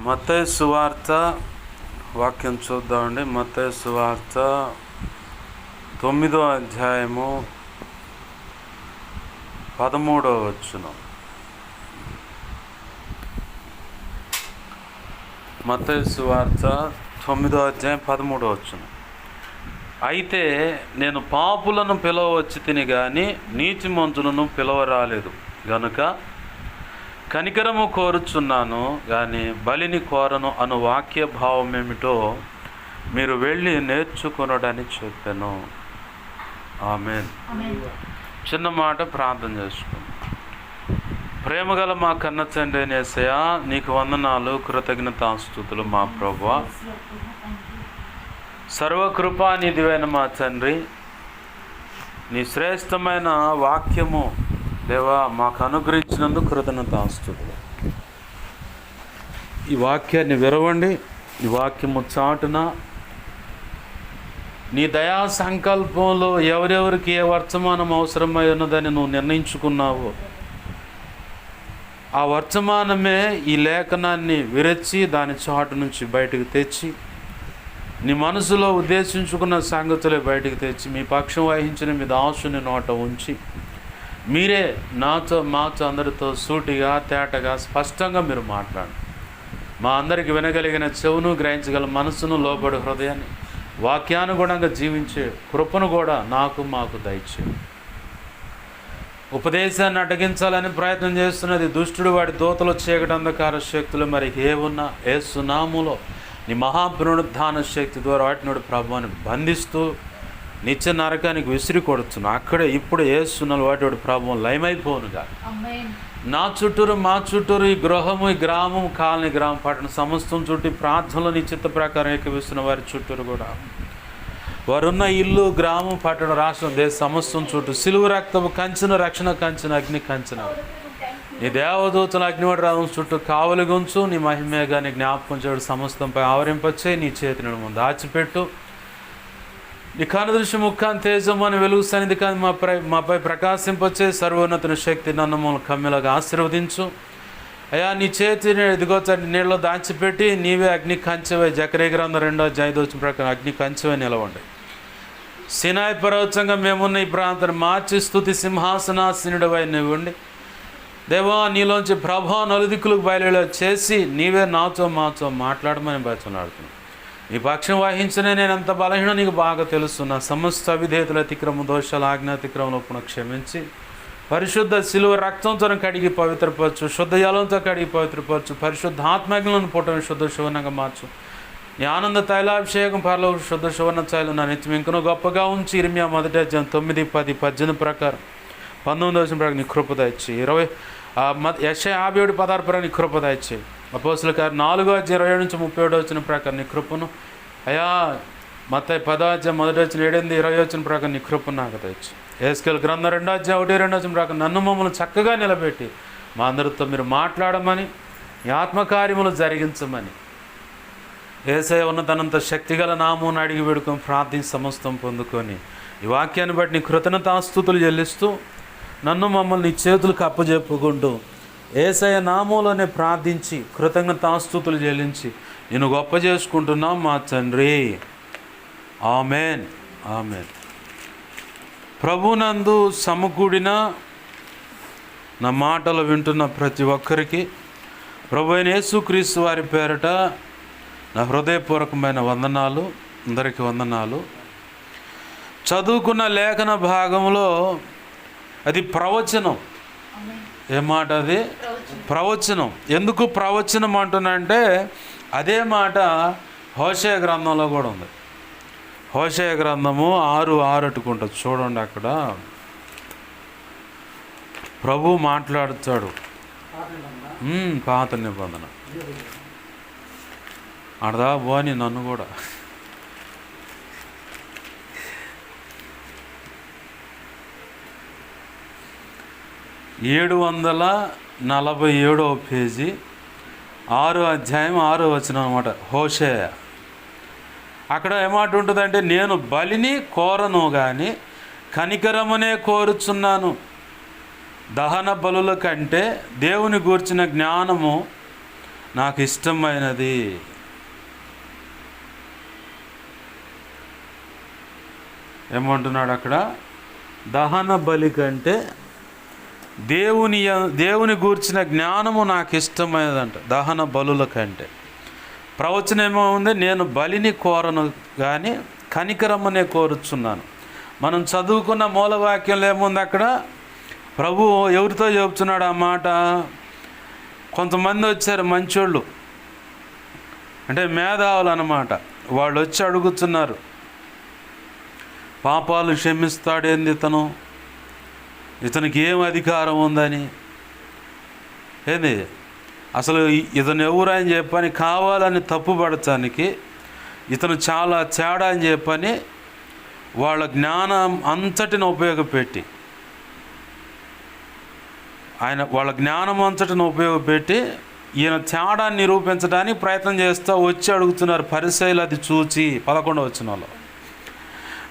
మత్తయి సువార్త వాక్యం చూద్దామండి. మత్తయి సువార్త 9వ అధ్యాయము 13వ వచనం. మత్తయి సువార్త 9వ అధ్యాయం 13వ వచనం. అయితే నేను పాపులను పిలవచ్చి తిని గాని నీతిమంతులను పిలవరాలేదు గనుక కనికరము కోరుచున్నాను కానీ బలిని కోరను అను వాక్య భావం ఏమిటో మీరు వెళ్ళి నేర్చుకొనడని చెప్పాను. ఆమేన్. చిన్న మాట ప్రార్థన చేసుకుందాం. ప్రేమగల మా కన్న తండ్రి యేసయ్యా, నీకు వందనాలు, కృతజ్ఞతాస్తుతులు మా ప్రభువా. సర్వకృపా నిధివైన మా తండ్రి, నీ శ్రేష్టమైన వాక్యము దేవా మాకు అనుగ్రహించినందుకు కృతజ్ఞతాస్తుతులు. ఈ వాక్యాన్ని విరవండి. ఈ వాక్యము చాటున నీ దయా సంకల్పంలో ఎవరెవరికి ఏ వర్తమానం అవసరమై ఉన్నదని నువ్వు నిర్ణయించుకున్నావో ఆ వర్తమానమే ఈ లేఖనాన్ని విరచి దాని చాటు నుంచి బయటకు తెచ్చి నీ మనసులో ఉద్దేశించుకున్న సంగతులే బయటకు తెచ్చి మీ పక్షం వహించిన మీ దాసుని నోట ఉంచి మీరే నాతో మాతో అందరితో సూటిగా తేటగా స్పష్టంగా మీరు మాట్లాడండి. మా అందరికి వినగలిగిన చెవును, గ్రహించగల మనసును, లోబడి హృదయాన్ని వాక్యానుగుణంగా జీవించే కృపను కూడా మాకు దయచేయండి. ఉపదేశాన్ని అడ్డగించాలని ప్రయత్నం చేస్తున్నది దుష్టుడు, వాడి దూతలు, చీకటి అంధకార శక్తులు మరి ఏవున్నా యేసు నామములో నీ మహాపునరుద్ధాన శక్తి ద్వారా వాటిని ప్రభువుని బంధిస్తూ నిత్య నరకానికి విసిరి కొడుతున్నా. అక్కడే ఇప్పుడు యేసునామములో వాటి ప్రభువు లయమైపోనుగా. నా చుట్టూరు మా చుట్టూరు ఈ గృహము, ఈ గ్రామం, కాలనీ, గ్రామం, పట్టణం సమస్తం చుట్టూ ప్రార్థనలో నీ చిత్త ప్రకారం ఏకీవిస్తున్న వారి చుట్టూరు కూడా వారున్న ఇల్లు, గ్రామం, పట్టణం, రాష్ట్రం, దేశ సమస్తం చుట్టూ సిలువ రక్తము కంచిన, రక్షణ కంచిన, అగ్ని కంచిన నీ దేవదూతల అగ్నివడరావం చుట్టూ కావలిగుంచు. నీ మహిమేగా నీ జ్ఞాపకం చేయడు సమస్తంపై ఆవరింపచ్చే. నీ చేతిని ముందు దాచిపెట్టు. నీ కనుదృశ్య ముఖాన్ని తేజం అని వెలుగు సన్నిధి కానీ మాపై ప్రకాశింపచ్చే. సర్వోన్నతుని శక్తి నన్ను మమ్మల్ని కమ్మిలాగా ఆశీర్వదించు అయ్యా. నీ చేతిని ఎదుగో నీళ్ళలో దాచిపెట్టి నీవే అగ్ని కంచెవై జకరియా గ్రంథం 2:5 ప్రకారం అగ్ని కంచెవై నిలవండి. సినాయి పర్వతంగా మేమున్న ఈ ప్రాంతాన్ని మార్చి స్తుతి సింహాసనాసీనుడివై నువ్వండి దేవా. నీలోంచి ప్రభా నలుదిక్కులకు బయలుదేరి చేసి నీవే నాతో మాతో మాట్లాడమని బయటలాడుతున్నాను. నీ పక్షం వహించిన నేను ఎంత బలహీనో నీకు బాగా తెలుస్తున్నా. సమస్త విధేయతల అతిక్రమ దోషాలు, ఆజ్ఞాతిక్రమంలో క్షమించి పరిశుద్ధ శిలువ రక్తంతో కడిగి పవిత్రపరచు, శుద్ధ జలంతో కడిగి పవిత్రపరచు, పరిశుద్ధ ఆత్మజ్ఞలను పుట్టని శుద్ధ శివనంగా మార్చు. నీ ఆనంద తైలాభిషేకం పరలో శుద్ధ శివన తైలు నా నిత్యం ఇంకనూ గొప్పగా ఉంచి. ఇర్మియా 1:9, 10, 18 ప్రకారం 19 ప్రకారం నీ కృప దయచి. యెషయా 57:16 ప్రకారం నీ కృప దయచి. అపోస్తలుల కార్యం 4:27-37 ప్రకారం నీ కృపను అయ్యా. మత్తయి 10:1-7-20 ప్రకారం నీ కృపను నాకు తెచ్చి. యేస్కేలు గ్రంథం 2:1-2 ప్రకారం నన్ను మమ్మల్ని చక్కగా నిలబెట్టి మా అందరితో మీరు మాట్లాడమని, ఈ ఆత్మకార్యములు జరిగించమని యేసయ్య ఉన్నతనంత శక్తిగల నామమును అడిగి వేడుకొని ప్రార్థించి సమస్తం పొందుకొని ఈ వాక్యాన్ని బట్టి నీ కృతజ్ఞతాస్తుతులు చెల్లిస్తూ నన్ను మమ్మల్ని చేతులకు అప్పజెప్పుకుంటూ యేసయ్య నామములోనే ప్రార్థించి కృతజ్ఞతాస్తుతులు చెల్లించి నేను గొప్ప చేసుకుంటున్నాం మా తండ్రి. Amen, amen. ప్రభునందు సమకూడిన నా మాటలు వింటున్న ప్రతి ఒక్కరికి ప్రభు అయిన యేసుక్రీస్తు వారి పేరట నా హృదయపూర్వకమైన వందనాలు. అందరికీ వందనాలు. చదువుకున్న లేఖన భాగంలో అది ప్రవచనం. ఏ మాట అది? ప్రవచనం. ఎందుకు ప్రవచనం అంటున్నానంటే అదే మాట హోషేయ గ్రంథంలో కూడా ఉంది. హోషేయ గ్రంథము 6:6 చూడండి. అక్కడ ప్రభు మాట్లాడుతాడు. పాత నిబంధన అడదా పోని నన్ను కూడా 747వ పేజీ 6వ అధ్యాయం 6వ వచనం అన్నమాట. హోషేయ. అక్కడ ఏమాట ఉంటుందంటే నేను బలిని కోరను కానీ కనికరమునే కోరుచున్నాను. దహన బలుల కంటే దేవుని గూర్చిన జ్ఞానము నాకు ఇష్టమైనది. ఏమంటున్నాడు అక్కడ? దహన బలి కంటే దేవుని గూర్చిన జ్ఞానము నాకు ఇష్టమైనదంట, దహన బలుల కంటే. ప్రవచనం ఏమో ఉంది, నేను బలిని కోరను కానీ కనికరమ్మనే కోరుచున్నాను. మనం చదువుకున్న మూలవాక్యంలో ఏముంది అక్కడ? ప్రభు ఎవరితో చెబుతున్నాడు ఆ మాట? కొంతమంది వచ్చారు మంచోళ్ళు, అంటే మేధావులు అన్నమాట. వాళ్ళు వచ్చి అడుగుతున్నారు, పాపాలు క్షమిస్తాడేంది ఇతనికి ఏం అధికారం ఉందని. ఏంది అసలు ఇతను ఎవరు అని చెప్పని కావాలని తప్పుపడటానికి, ఇతను చాలా తేడా అని చెప్పని వాళ్ళ జ్ఞానం అంతటిని ఉపయోగపెట్టి, వాళ్ళ జ్ఞానం అంతటిని ఉపయోగపెట్టి ఈయన తేడాన్ని నిరూపించడానికి ప్రయత్నం చేస్తూ వచ్చి అడుగుతున్నారు పరిసయ్యులు. అది చూచి 11వ వచనంలో,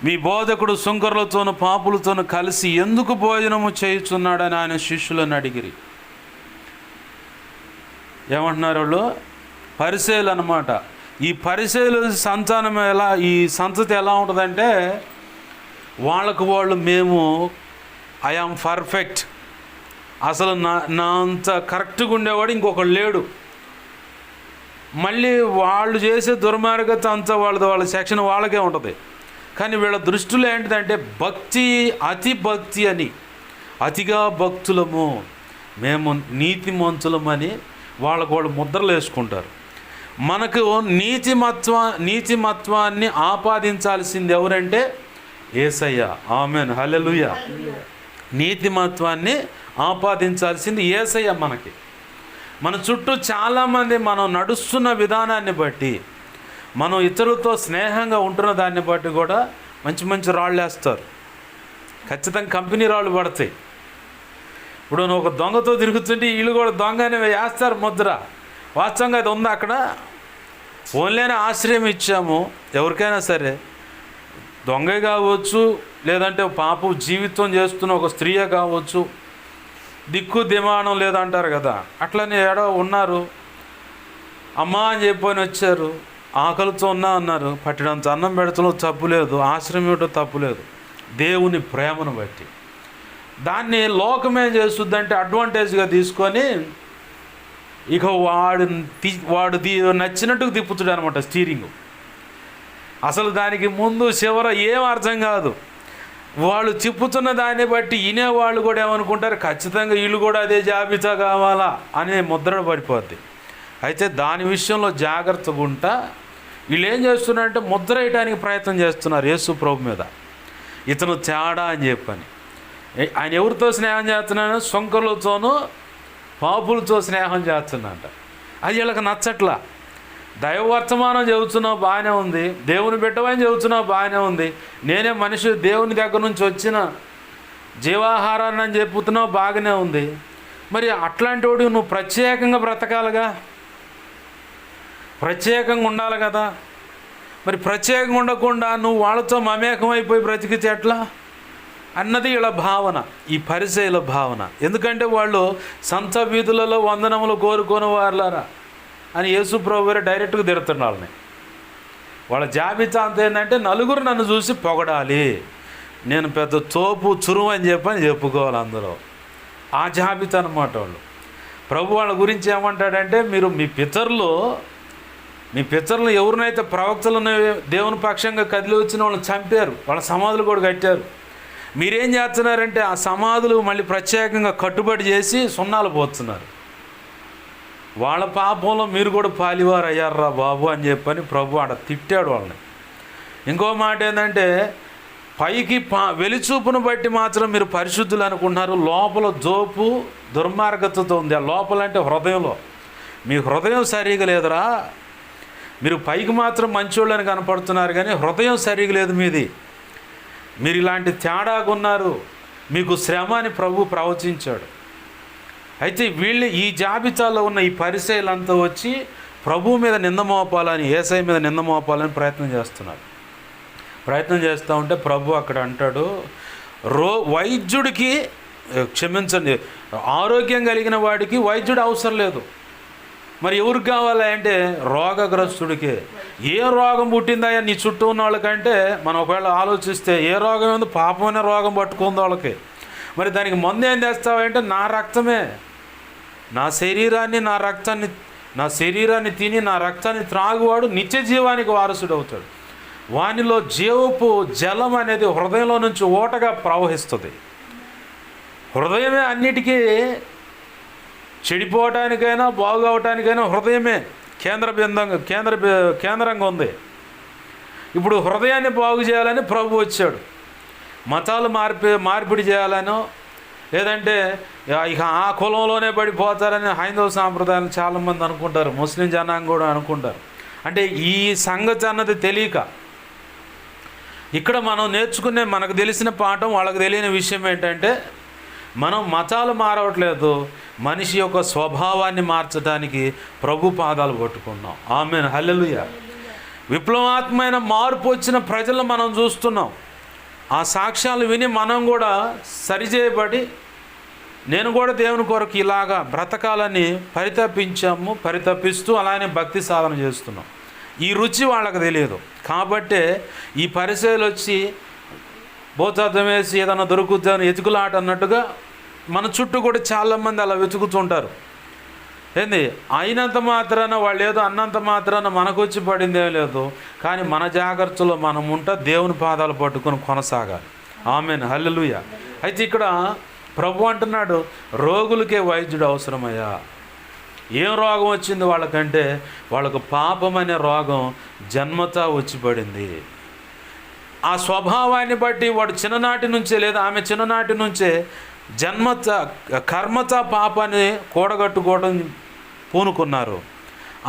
మీ బోధకుడు సుంకరులతోనూ పాపులతోనూ కలిసి ఎందుకు భోజనము చేయుచున్నాడని ఆయన శిష్యులను అడిగిరి. ఏమంటున్నారు వాళ్ళు? పరిసయ్యులు అన్నమాట. ఈ పరిసయ్యులు సంతానం ఈ సంతతి ఎలా ఉంటుందంటే, వాళ్ళు మేము ఐ ఆమ్ పర్ఫెక్ట్, అసలు నా అంత కరెక్ట్గా ఉండేవాడు ఇంకొకడు లేడు. మళ్ళీ వాళ్ళు చేసే దుర్మార్గత అంతా వాళ్ళ సెక్షన్ వాళ్ళకే ఉంటుంది. కానీ వీళ్ళ దృష్టిలో ఏంటిదంటే భక్తి, అతి భక్తి అని, అతిగా భక్తులము, మేము నీతిమంతులమని వాళ్ళు ముద్రలు వేసుకుంటారు. మనకు నీతిమత్వాన్ని ఆపాదించాల్సింది ఎవరంటే యేసయ్య. ఆమేన్, హల్లెలూయా. నీతిమత్వాన్ని ఆపాదించాల్సింది యేసయ్య. మన చుట్టూ చాలామంది మనం నడుస్తున్న విధానాన్ని బట్టి, మనం ఇతరులతో స్నేహంగా ఉంటున్న దాన్ని బట్టి కూడా మంచి మంచి రాళ్ళు వేస్తారు. ఖచ్చితంగా కంపెనీ రాళ్ళు పడతాయి. ఇప్పుడు నువ్వు ఒక దొంగతో తిరుగుతుంటే వీళ్ళు కూడా దొంగనే వేస్తారు ముద్ర. వాస్తవంగా అది ఉంది అక్కడ. ఓన్లీనే ఆశ్రయం ఇచ్చాము ఎవరికైనా సరే, దొంగే కావచ్చు, లేదంటే పాపం జీవితం చేస్తున్న ఒక స్త్రీయే కావచ్చు, దిక్కు దిమానం లేదంటారు కదా, అట్లనే ఏడో ఉన్నారు, అమ్మా అని చెప్పని వచ్చారు, ఆకలితో ఉన్నా అన్నారు, పట్టినంత అన్నం పెడతలో తప్పు లేదు, ఆశ్రయం ఇవ్వటం తప్పు లేదు, దేవుని ప్రేమను బట్టి. దాన్ని లోకం ఏం చేస్తుందంటే అడ్వాంటేజ్గా తీసుకొని ఇక వాడు నచ్చినట్టుకు తిప్పుతాడు అనమాట స్టీరింగ్. అసలు దానికి ముందు చివర ఏం అర్థం కాదు. వాళ్ళు తిప్పుతున్న దాన్ని బట్టి వినేవాళ్ళు కూడా ఏమనుకుంటారు, ఖచ్చితంగా వీళ్ళు కూడా అదే జాబితా కావాలా అనే ముద్ర పడిపోద్ది. అయితే దాని విషయంలో జాగ్రత్తగా ఉంటా వీళ్ళు ఏం చేస్తున్నారంటే ముద్ర వేయడానికి ప్రయత్నం చేస్తున్నారు యేసు ప్రభు మీద. ఇతను తేడా అని చెప్పని. ఆయన ఎవరితో స్నేహం చేస్తున్నాను? సుంకరులతోనూ పాపులతో స్నేహం చేస్తున్నట. అది వీళ్ళకి నచ్చట్లా. దైవవర్తమానం చెబుతున్నావు బాగానే ఉంది, దేవుని బిడ్డవని చెబుతున్నావు బాగానే ఉంది, నేనే మనిషి దేవుని దగ్గర నుంచి వచ్చిన జీవాహారాన్ని అని చెప్పుతున్నావు బాగానే ఉంది, మరి అట్లాంటి వాడు నువ్వు ప్రత్యేకంగా బ్రతకాలిగా, ప్రత్యేకంగా ఉండాలి కదా. మరి ప్రత్యేకంగా ఉండకుండా నువ్వు వాళ్ళతో మమేకం అయిపోయి బ్రతికితే ఎట్లా అన్నది వీళ్ళ భావన, ఈ పరిసయ్యుల భావన. ఎందుకంటే వాళ్ళు సంత వీధులలో వందనములు కోరుకొని వారులారా అని యేసు ప్రభు గారు డైరెక్ట్గా తిడుతున్న వాళ్ళని. వాళ్ళ జాబితా అంత ఏంటంటే నలుగురు నన్ను చూసి పొగడాలి, నేను పెద్ద తోపు చురువు అని చెప్పని చెప్పుకోవాలి అందరూ. ఆ జాబితా అన్నమాట వాళ్ళు. ప్రభు వాళ్ళ గురించి ఏమంటాడంటే, మీరు మీ పితరులు ఎవరినైతే ప్రవక్తలను దేవుని పక్షంగా కదిలి వచ్చిన వాళ్ళని చంపారు, వాళ్ళ సమాధులు కూడా కట్టారు. మీరేం చేస్తున్నారంటే ఆ సమాధులు మళ్ళీ ప్రత్యేకంగా కట్టుబడి చేసి సున్నాలు పోతున్నారు. వాళ్ళ పాపంలో మీరు కూడా పాలివారు అయ్యారా బాబు అని చెప్పని ప్రభు ఆడ తిట్టాడు వాళ్ళని. ఇంకో మాట ఏంటంటే, పైకి వెలిచూపును బట్టి మాత్రం మీరు పరిశుద్ధులు అనుకుంటున్నారు, లోపల జోపు దుర్మార్గతతో ఉంది. ఆ లోపలంటే హృదయంలో మీ హృదయం సరిగా లేదురా. మీరు పైకి మాత్రం మంచోళ్ళని కనపడుతున్నారు కానీ హృదయం సరిగా లేదు మీది. మీరు ఇలాంటి తేడాగా ఉన్నారు, మీకు శ్రమ అని ప్రభు ప్రవచించాడు. అయితే వీళ్ళు ఈ జాబితాలో ఉన్న ఈ పరిసయ్యులంతా వచ్చి ప్రభు మీద నింద మోపాలని, యేసయ్య మీద నింద మోపాలని ప్రయత్నం చేస్తున్నారు. ప్రయత్నం చేస్తూ ఉంటే ప్రభు అక్కడ అంటాడు, వైద్యుడికి క్షమించండి, ఆరోగ్యం కలిగిన వాడికి వైద్యుడు అవసరం లేదు, మరి ఎవరికి కావాలి అంటే రోగగ్రస్తుడికే. ఏ రోగం పుట్టిందయ్యా నీ చుట్టూ ఉన్న వాళ్ళకంటే మనం ఒకవేళ ఆలోచిస్తే ఏ రోగం ఉంది, పాపమైన రోగం పట్టుకుంది వాళ్ళకి. మరి దానికి మందు ఏం చేస్తావంటే నా రక్తమే, నా శరీరాన్ని తిని నా రక్తాన్ని త్రాగువాడు నిత్య జీవానికి వారసుడు అవుతాడు. వానిలో జీవపు జలం అనేది హృదయంలో నుంచి ఓటగా ప్రవహిస్తుంది. హృదయమే అన్నిటికీ చెడిపోవటానికైనా బాగు అవటానికైనా హృదయమే కేంద్రంగా ఉంది. ఇప్పుడు హృదయాన్ని బాగు చేయాలని ప్రభు వచ్చాడు. మతాలు మార్పిడి చేయాలనో లేదంటే ఇక ఆ కులంలోనే పడిపోతారని హైందవ సాంప్రదాయాలు చాలామంది అనుకుంటారు, ముస్లిం జనాంగం కూడా అనుకుంటారు. అంటే ఈ సంగతి అన్నది తెలియక ఇక్కడ మనం నేర్చుకునే మనకు తెలిసిన పాఠం వాళ్ళకి తెలియని విషయం ఏంటంటే మనం మతాలు మారవట్లేదు, మనిషి యొక్క స్వభావాన్ని మార్చడానికి ప్రభు పాదాలు పట్టుకున్నాం. ఆమేన్, హల్లెలూయా. విప్లవాత్మకమైన మార్పు వచ్చిన ప్రజలను మనం చూస్తున్నాం. ఆ సాక్ష్యాలు విని మనం కూడా సరిచేయబడి నేను కూడా దేవుని కొరకు ఇలాగా బ్రతకాలని పరితపిస్తూ అలానే భక్తి సాధన చేస్తున్నాం. ఈ రుచి వాళ్ళకి తెలియదు కాబట్టే ఈ పరిచయాలు వచ్చి భూతార్థం వేసి ఏదైనా దొరుకుతుందని ఎతుకులాట అన్నట్టుగా మన చుట్టూ కూడా చాలామంది అలా వెతుకుతుంటారు. ఏంది అయినంత మాత్రాన వాళ్ళు ఏదో అన్నంత మాత్రాన మనకు వచ్చి పడిందేం లేదు. కానీ మన జాగ్రత్తలో మనం ఉంటే దేవుని పాదాలు పట్టుకొని కొనసాగాలి. ఆమేన్, హల్లెలూయా. అయితే ఇక్కడ ప్రభు అంటున్నాడు రోగులకే వైద్యుడు అవసరమయ్యా. ఏం రోగం వచ్చింది వాళ్ళకంటే వాళ్ళకు పాపం అనే రోగం జన్మతా వచ్చి పడింది. ఆ స్వభావాన్ని బట్టి వాడు చిన్ననాటి నుంచే లేదా ఆమె చిన్ననాటి నుంచే కర్మత పాపాన్ని కూడగట్టుకోవడం పూనుకున్నారు.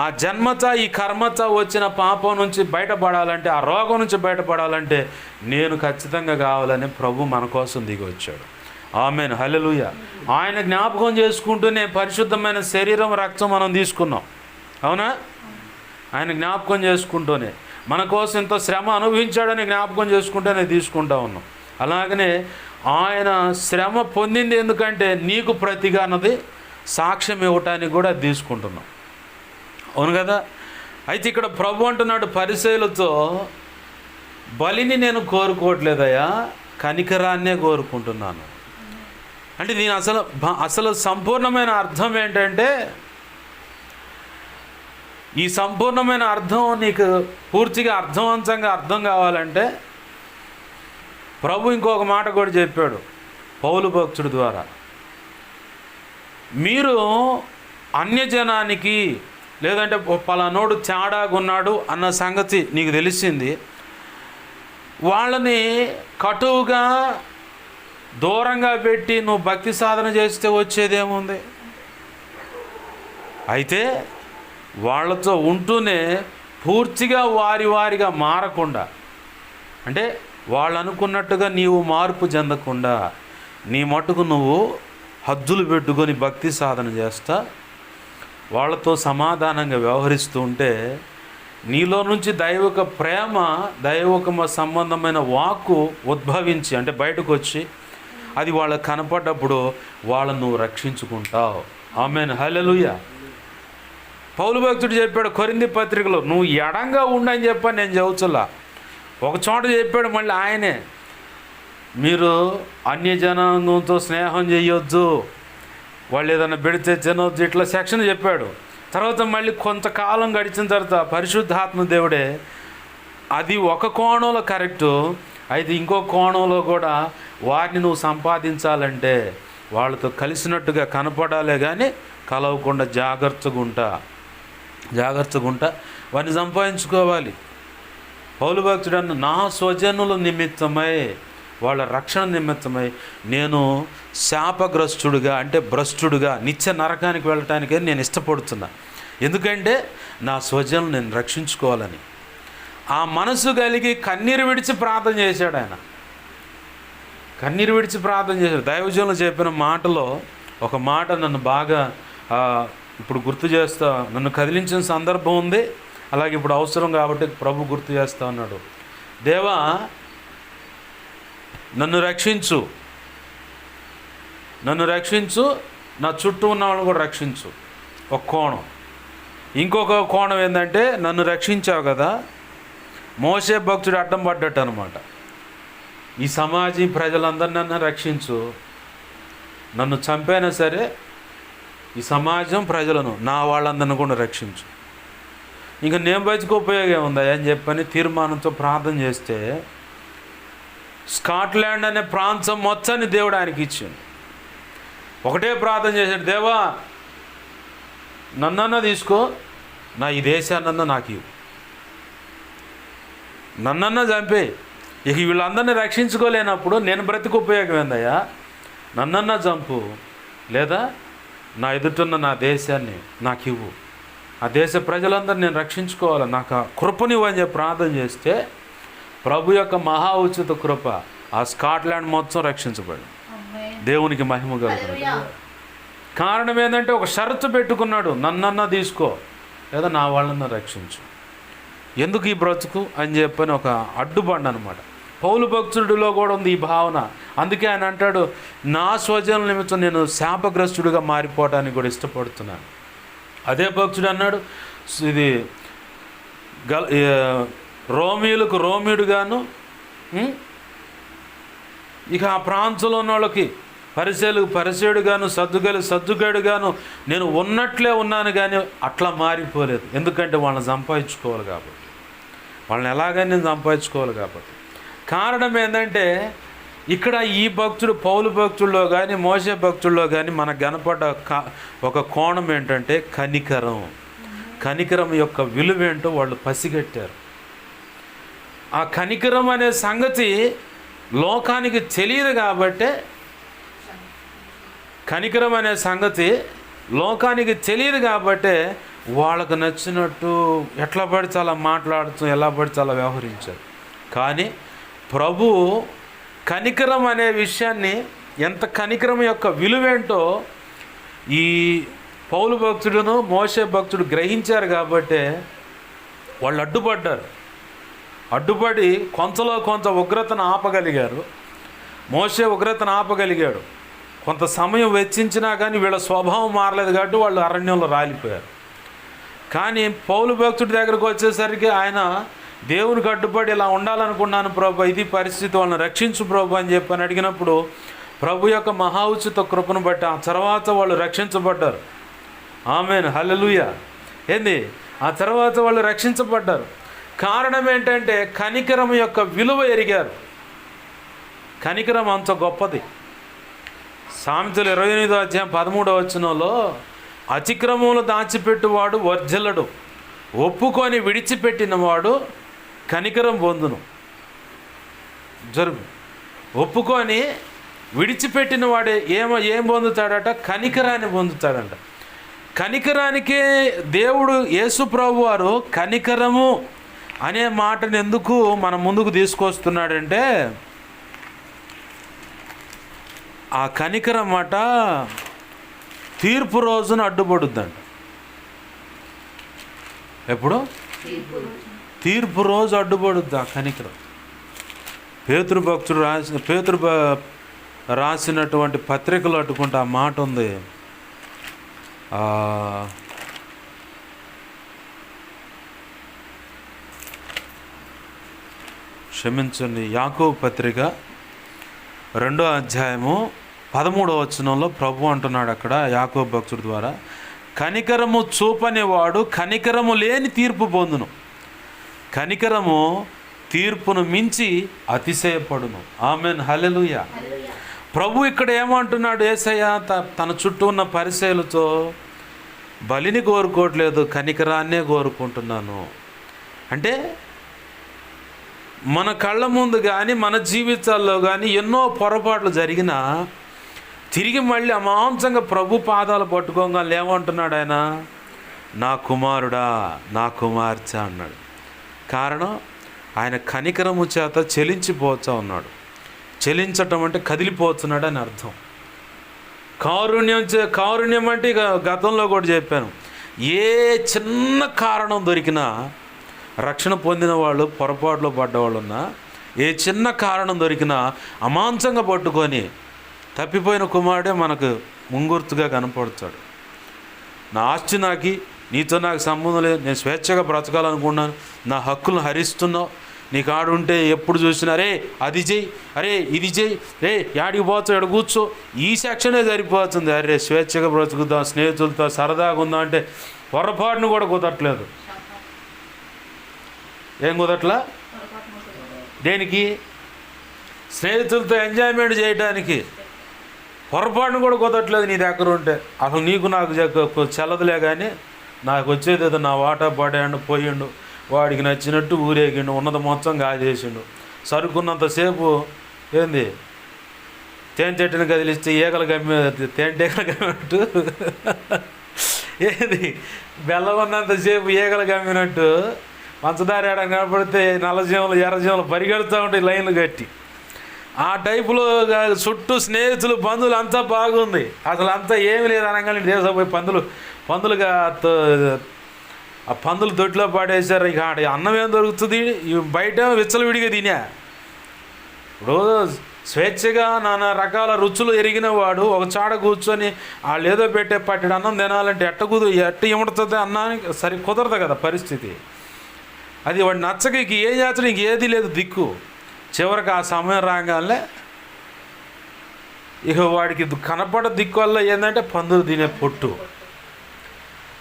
ఆ జన్మత ఈ కర్మత వచ్చిన పాపం నుంచి బయటపడాలంటే, ఆ రోగం నుంచి బయటపడాలంటే నేను ఖచ్చితంగా కావాలని ప్రభు మన కోసం దిగి వచ్చాడు. ఆమేన్, హల్లెలూయా. ఆయన జ్ఞాపకం చేసుకుంటూనే పరిశుద్ధమైన శరీరం రక్తం మనం తీసుకున్నాం. అవునా? ఆయన జ్ఞాపకం చేసుకుంటూనే మన కోసం ఇంత శ్రమ అనుభవించాడని జ్ఞాపకం చేసుకుంటూనే తీసుకుంటా ఉన్నాం. అలాగనే ఆయన శ్రమ పొందింది ఎందుకంటే నీకు ప్రతిగా అన్నది సాక్ష్యం ఇవ్వటానికి కూడా తీసుకుంటున్నాం. అవును కదా? అయితే ఇక్కడ ప్రభు అంటున్నాడు పరిసయ్యులతో, బలిని నేను కోరుకోవట్లేదయ్యా, కనికరాన్నే కోరుకుంటున్నాను. అంటే దీని అసలు సంపూర్ణమైన అర్థం ఏంటంటే, ఈ సంపూర్ణమైన అర్థం నీకు పూర్తిగా అర్థవంతంగా అర్థం కావాలంటే ప్రభు ఇంకొక మాట కూడా చెప్పాడు పౌలు భక్తుడి ద్వారా. మీరు అన్యజనానికి లేదంటే పలానోడు తేడాగా ఉన్నాడు అన్న సంగతి నీకు తెలిసింది, వాళ్ళని కటువుగా దూరంగా పెట్టి నువ్వు భక్తి సాధన చేస్తే వచ్చేదేముంది? అయితే వాళ్ళతో ఉంటూనే పూర్తిగా వారిగా మారకుండా, అంటే వాళ్ళు అనుకున్నట్టుగా నీవు మార్పు చెందకుండా నీ మట్టుకు నువ్వు హద్దులు పెట్టుకొని భక్తి సాధన చేస్తా వాళ్ళతో సమాధానంగా వ్యవహరిస్తూ ఉంటే నీలో నుంచి దైవిక ప్రేమ, దైవిక సంబంధమైన వాక్కు ఉద్భవించి అంటే బయటకు వచ్చి అది వాళ్ళకు కనపడ్డప్పుడు వాళ్ళను నువ్వు రక్షించుకుంటావు. ఆమేన్, హల్లెలూయా. పౌలు భక్తుడు చెప్పాడు కొరింథీ పత్రికలో, నువ్వు ఎడంగా ఉండని చెప్పని నేను చెబుతున్నా. ఒక చోట చెప్పాడు మళ్ళీ ఆయనే, మీరు అన్యజనాంగంతో స్నేహం చేయొద్దు, వాళ్ళు ఏదైనా పెడితే తినొద్దు, ఇట్లా సెక్షన్ చెప్పాడు. తర్వాత మళ్ళీ కొంతకాలం గడిచిన తర్వాత పరిశుద్ధాత్మ దేవుడే అది ఒక కోణంలో కరెక్టు, అయితే ఇంకో కోణంలో కూడా వారిని నువ్వు సంపాదించాలంటే వాళ్ళతో కలిసినట్టుగా కనపడాలే కానీ కలవకుండా జాగ్రత్తగా ఉంటా వారిని సంపాదించుకోవాలి. పౌలు భక్తుడు అన్న, నా స్వజనుల నిమిత్తమై వాళ్ళ రక్షణ నిమిత్తమై నేను శాపగ్రస్తుడుగా అంటే భ్రష్టుడుగా నిత్య నరకానికి వెళ్ళటానికే నేను ఇష్టపడుతున్నా. ఎందుకంటే నా స్వజనులు నేను రక్షించుకోవాలని ఆ మనసు కలిగి కన్నీరు విడిచి ప్రార్థన చేశాడు. ఆయన కన్నీరు విడిచి ప్రార్థన చేశాడు. దైవజనులు చెప్పిన మాటలో ఒక మాట నన్ను బాగా ఇప్పుడు గుర్తు చేస్తా, నన్ను కదిలించిన సందర్భం ఉంది. అలాగే ఇప్పుడు అవసరం కాబట్టి ప్రభు గుర్తు చేస్తా ఉన్నాడు. దేవా నన్ను రక్షించు, నా చుట్టూ ఉన్న వాళ్ళని కూడా రక్షించు. ఒక కోణం. ఇంకొక కోణం ఏంటంటే, నన్ను రక్షించావు కదా, మోసే భక్తుడు అడ్డం పడ్డట్టు అనమాట. ఈ సమాజం ప్రజలందరినీ నన్ను రక్షించు, నన్ను చంపైనా సరే ఈ సమాజం ప్రజలను, నా వాళ్ళందరిని కూడా రక్షించు. ఇంకా నేను బతికి ఉపయోగం ఉందా అని చెప్పని తీర్మానంతో ప్రార్థన చేస్తే స్కాట్లాండ్ అనే ప్రాంతం మొత్తాన్ని దేవుడు ఆయనకి ఇచ్చాడు. ఒకటే ప్రార్థన చేశాడు, దేవా నన్నన్నా తీసుకో, నా ఈ దేశాన్నన్నా నాకు ఇవ్వు, నన్నన్నా చంపే. ఇక వీళ్ళందరినీ రక్షించుకోలేనప్పుడు నేను బ్రతికి ఉపయోగం ఏందయ్యా, నన్నన్నా చంపు, లేదా నా ఎదుటున్న నా దేశాన్ని నాకు ఇవ్వు, ఆ దేశ ప్రజలందరూ నేను రక్షించుకోవాలి, నాకు ఆ కృపనివ్వు అని చెప్పి ప్రార్థన చేస్తే ప్రభు యొక్క మహా ఉచిత కృప ఆ స్కాట్లాండ్ మొత్తం రక్షించబడి దేవునికి మహిమ కలుగుతుంది. కారణం ఏంటంటే ఒక షరతు పెట్టుకున్నాడు, నన్నన్నా తీసుకో లేదా నా వాళ్ళన్నా రక్షించు. ఎందుకు ఈ బ్రతుకు అని చెప్పని ఒక అడ్డుబండ అనమాట. పౌలు భక్తుడిలో కూడా ఉంది ఈ భావన. అందుకే ఆయన అంటాడు, నా స్వజనుల నిమిత్తం నేను శాపగ్రస్తుడిగా మారిపోవడానికి కూడా ఇష్టపడుతున్నాను. అదే భక్తుడు అన్నాడు, ఇది రోమీయులకు రోమియుడుగాను, ఇక ఆ ప్రాంతంలో ఉన్న వాళ్ళకి పరిసేయులకు పరిసేయుడుగాను, సద్దుగాడుగాను నేను ఉన్నట్లే ఉన్నాను, కానీ అట్లా మారిపోలేదు. ఎందుకంటే వాళ్ళని సంపాదించుకోవాలి కాబట్టి, వాళ్ళని ఎలాగైనా నేను సంపాదించుకోవాలి కాబట్టి. కారణం ఏంటంటే ఇక్కడ ఈ భక్తుడు పౌలు భక్తుల్లో కానీ మోసే భక్తుల్లో కానీ మనకు కనపడ్డ ఒక కోణం ఏంటంటే కనికరం. కనికరం యొక్క విలువేంటో వాళ్ళు పసిగట్టారు. ఆ కనికరం అనే సంగతి లోకానికి తెలియదు కాబట్టే, కనికరం అనే సంగతి లోకానికి తెలియదు కాబట్టే వాళ్ళకు నచ్చినట్టు ఎట్లా పడితే అలా మాట్లాడుతూ ఎలా పడితే అలా వ్యవహరించారు. కానీ ప్రభు కనికరం అనే విషయాన్ని, ఎంత కనికరం యొక్క విలువేంటో ఈ పౌలు భక్తుడును మోసే భక్తుడు గ్రహించారు కాబట్టే వాళ్ళు అడ్డుపడ్డారు. అడ్డుపడి కొంతలో కొంత ఉగ్రతను ఆపగలిగారు. మోసే ఉగ్రతను ఆపగలిగాడు. కొంత సమయం వెచ్చించినా కానీ వీళ్ళ స్వభావం మారలేదు కాబట్టి వాళ్ళు అరణ్యంలో రాలిపోయారు. కానీ పౌలు భక్తుడి దగ్గరకు వచ్చేసరికి ఆయన దేవునికి అడ్డుపడి ఇలా ఉండాలనుకున్నాను ప్రభు, ఇది పరిస్థితి, వాళ్ళని రక్షించు ప్రభు అని చెప్పని అడిగినప్పుడు ప్రభు యొక్క మహా ఉచిత కృపను బట్టి ఆ తర్వాత వాళ్ళు రక్షించబడ్డారు. ఆమేన్, హల్లెలూయా. ఏంది, ఆ తర్వాత వాళ్ళు రక్షించబడ్డారు. కారణం ఏంటంటే కనికరం యొక్క విలువ ఎరిగారు. కనికరం అంత గొప్పది. సామెతలు 28వ అధ్యాయం 13వ వచనంలో, అతిక్రమములు దాచిపెట్టువాడు వర్జలడు, ఒప్పుకొని విడిచిపెట్టినవాడు కనికరం పొందును. ఒప్పుకొని విడిచిపెట్టిన వాడే ఏం పొందుతాడట? కనికరాన్ని పొందుతాడంట. కనికరానికే దేవుడు యేసు ప్రభు వారు కనికరము అనే మాటను ఎందుకు మన ముందుకు తీసుకొస్తున్నాడంటే, ఆ కనికరం మాట తీర్పు రోజున అడ్డుపడుద్దంట. ఎప్పుడు? తీర్పు రోజు అడ్డుపడుద్ది ఆ కనికరం. పేతురు రాసినటువంటి పత్రికలు అట్టుకుంటే ఆ మాట ఉంది. క్షమించండి, యాకోబు పత్రిక 2వ అధ్యాయము 13వ వచనంలో ప్రభు అంటున్నాడు అక్కడ యాకోబు భక్తుడి ద్వారా, కనికరము చూపనివాడు కనికరము లేని తీర్పు పొందును, కనికరము తీర్పును మించి అతిశయపడును. ఆమేన్, హల్లెలూయా. ప్రభు ఇక్కడ ఏమంటున్నాడు? యేసయ్య తన చుట్టూ ఉన్న పరిసయ్యులతో, బలిని కోరుకోవట్లేదు, కనికరాన్నే కోరుకుంటున్నాను. అంటే మన కళ్ళ ముందు కానీ మన జీవితాల్లో కానీ ఎన్నో పొరపాట్లు జరిగినా తిరిగి మళ్ళీ అమాంసంగా ప్రభు పాదాలు పట్టుకోగానే ఏమంటున్నాడు ఆయన? నా కుమారుడా, నా కుమార్తె అన్నాడు. కారణం ఆయన కనికరము చేత చెలించిపోతా ఉన్నాడు. చెలించటం అంటే కదిలిపోతున్నాడు అని అర్థం. కారుణ్యం అంటే ఇక గతంలో కూడా చెప్పాను, ఏ చిన్న కారణం దొరికినా, రక్షణ పొందిన వాళ్ళు పొరపాటులో పడ్డవాళ్ళు ఉన్నా, ఏ చిన్న కారణం దొరికినా అమాంసంగా పట్టుకొని తప్పిపోయిన కుమారుడే మనకు ముంగుర్తుగా కనపడతాడు. నా ఆస్తి నాకి, నీతో నాకు సంబంధం లేదు, నేను స్వేచ్ఛగా బ్రతకాలనుకున్నాను, నా హక్కులను హరిస్తున్నావు, నీ కాడు ఉంటే ఎప్పుడు చూసినా రే అది చెయ్యి, అరే ఇది చెయ్యి, రే యాడికి పోతావు, ఎక్కడ కూర్చో, ఈ సెక్షనే సరిపోతుంది. అరే స్వేచ్ఛగా బ్రతుకుదాం, స్నేహితులతో సరదాగా ఉందాం అంటే పొరపాటును కూడా కుదరట్లేదు. ఏం కుదరట్లా? దేనికి? స్నేహితులతో ఎంజాయ్మెంట్ చేయడానికి పొరపాటును కూడా కుదరట్లేదు నీ దగ్గర ఉంటే. అసలు నీకు నాకు చెల్లదులే, కానీ నాకు వచ్చేది ఏదో నా వాటా పడేయండు, పోయిండు, వాడికి నచ్చినట్టు ఊరేగిండు, ఉన్నది మొత్తం కాజేసిండు. సరుకున్నంతసేపు ఏంది తేనె చెట్టుని కదిలిస్తే ఈగలు గమ్మే, తేనెటీగలు గమ్మినట్టు ఏంది బెల్లం ఉన్నంతసేపు ఈగలు గమ్మినట్టు పంచదార ఏడ కనపడితే నల్లజీవులు ఎర్రజీవులు పరిగెడుతూ ఉంటాయి లైన్లు కట్టి. ఆ టైపులో చుట్టూ స్నేహితులు బంధువులు అంతా బాగుంది, అసలు అంతా ఏమి లేదు అనగానే దేశపోయి పందులుగా ఆ పందులు దొడ్లో పాడేశారు. ఇక ఆడ అన్నం ఏం దొరుకుతుంది, బయట విచ్చలవిడిగా తినా. ఇప్పుడు స్వేచ్ఛగా నానా రకాల రుచులు ఎరిగిన వాడు ఒక చాడ కూర్చొని వాళ్ళు ఏదో పెట్టే పట్టెడు అన్నం తినాలంటే ఎట్ట ఇమడుతుంది అన్నానికి సరి కుదరదు కదా పరిస్థితి. అది వాడు నచ్చక ఇక ఏం చేస్తాడు, ఇంక ఏది లేదు దిక్కు. చివరికి ఆ సమయం రాగానే ఇక వాడికి కనపడ దిక్కు వల్ల ఏంటంటే పందులు తినే పొట్టు.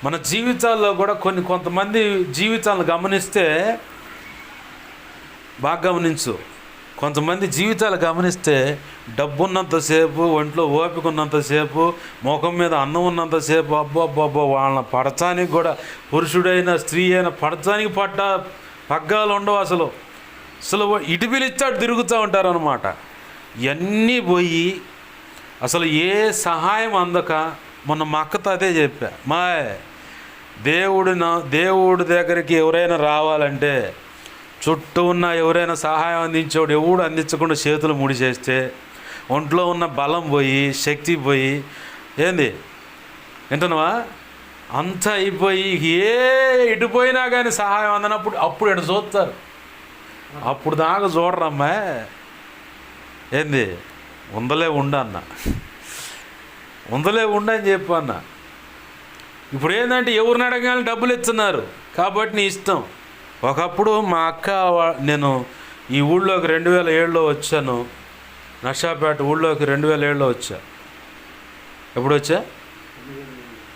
మన జీవితాల్లో కూడా కొంతమంది జీవితాలను గమనిస్తే బాగా గమనించు. కొంతమంది జీవితాలు గమనిస్తే డబ్బు ఉన్నంతసేపు, ఒంట్లో ఓపిక ఉన్నంతసేపు, ముఖం మీద అన్నం ఉన్నంతసేపు అబ్బో వాళ్ళ పడచానికి కూడా పురుషుడైనా స్త్రీ అయినా పడచానికి పగ్గాలు ఉండవు. అసలు ఇటు పిలిచాడు తిరుగుతూ ఉంటారు అన్నమాట. ఇవన్నీ పోయి అసలు ఏ సహాయం అందక మొన్న మా అక్కతో అదే చెప్పా, దేవుడి దగ్గరికి ఎవరైనా రావాలంటే చుట్టూ ఉన్న ఎవరైనా సహాయం అందించేవాడు ఎవడు అందించకుండా చేతులు ముడి చేస్తే ఒంట్లో ఉన్న బలం పోయి శక్తి పోయి ఏంది వింటున్నావా అంతా అయిపోయి ఇటు పోయినా కానీ సహాయం అందనప్పుడు అప్పుడు ఎటు చూస్తారు. అప్పుడు దాకా చూడరమ్మా ఏంది ఉందలే ఉండన్న, ఉందలే ఉండని చెప్పు అన్న. ఇప్పుడు ఏంటంటే ఎవరిని అడగానే డబ్బులు ఇస్తున్నారు కాబట్టి నీ ఇష్టం. ఒకప్పుడు మా అక్క నేను ఈ ఊళ్ళోకి 2007లో వచ్చాను, నర్సాపేట ఊళ్ళోకి 2007లో వచ్చా. ఎప్పుడు వచ్చా,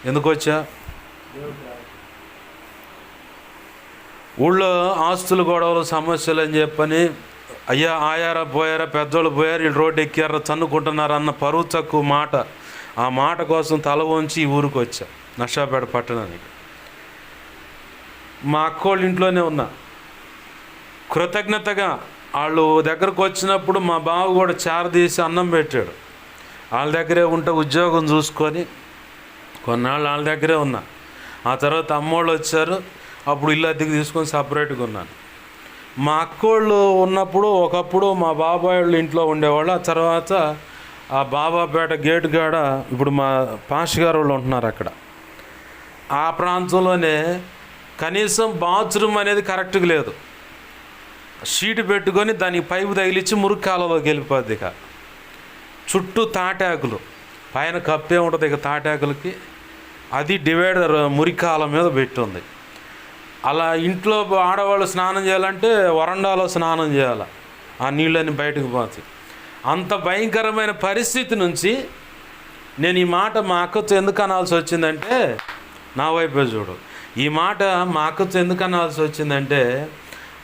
ఎందుకు వచ్చా? ఊళ్ళో ఆస్తులు గొడవలు సమస్యలు అని చెప్పని అయ్యా ఆయారా పోయారా పెద్దోళ్ళు పోయారు వీళ్ళు రోడ్డు ఎక్కారా చన్నుకుంటున్నారు అన్న పరువు తక్కువ మాట, ఆ మాట కోసం తల వంచి ఈ ఊరికి వచ్చా నర్సాపేట పట్టణానికి. మా అక్కోళ్ళ ఇంట్లోనే ఉన్నా. కృతజ్ఞతగా వాళ్ళు దగ్గరకు వచ్చినప్పుడు మా బావ కూడా చారదీసి అన్నం పెట్టాడు. వాళ్ళ దగ్గరే ఉంటే ఉద్యోగం చూసుకొని కొన్నాళ్ళు వాళ్ళ దగ్గరే ఉన్నా. ఆ తర్వాత అమ్మోళ్ళు వచ్చారు, అప్పుడు ఇల్లు అద్దెకి తీసుకొని సపరేట్గా ఉన్నాను. మా అక్కోళ్ళు ఉన్నప్పుడు ఒకప్పుడు మా బాబాయ్ వాళ్ళు ఇంట్లో ఉండేవాళ్ళు. ఆ తర్వాత ఆ బాబాపేట గేటు కాడ ఇప్పుడు మా పాష్ గారు వాళ్ళు ఉంటున్నారు అక్కడ. ఆ ప్రాంతంలోనే కనీసం బాత్రూమ్ అనేది కరెక్ట్గా లేదు. షీట్ పెట్టుకొని దానికి పైపు తగిలిచ్చి మురికి కాలంలోకి వెళ్ళిపోద్ది. ఇక చుట్టూ తాటాకులు, పైన కప్పే ఉంటుంది ఇక తాటాకులకి, అది డివైడర్ మురికాల మీద పెట్టి ఉంది. అలా ఇంట్లో ఆడవాళ్ళు స్నానం చేయాలంటే వరండాలో స్నానం చేయాలి, ఆ నీళ్ళని బయటకు పోతాయి. అంత భయంకరమైన పరిస్థితి నుంచి నేను ఈ మాట మా అక్కతో ఎందుకు అనాల్సి వచ్చిందంటే, నా వైపే చూడు, ఈ మాట మా అక్కతో ఎందుకు అనాల్సి వచ్చిందంటే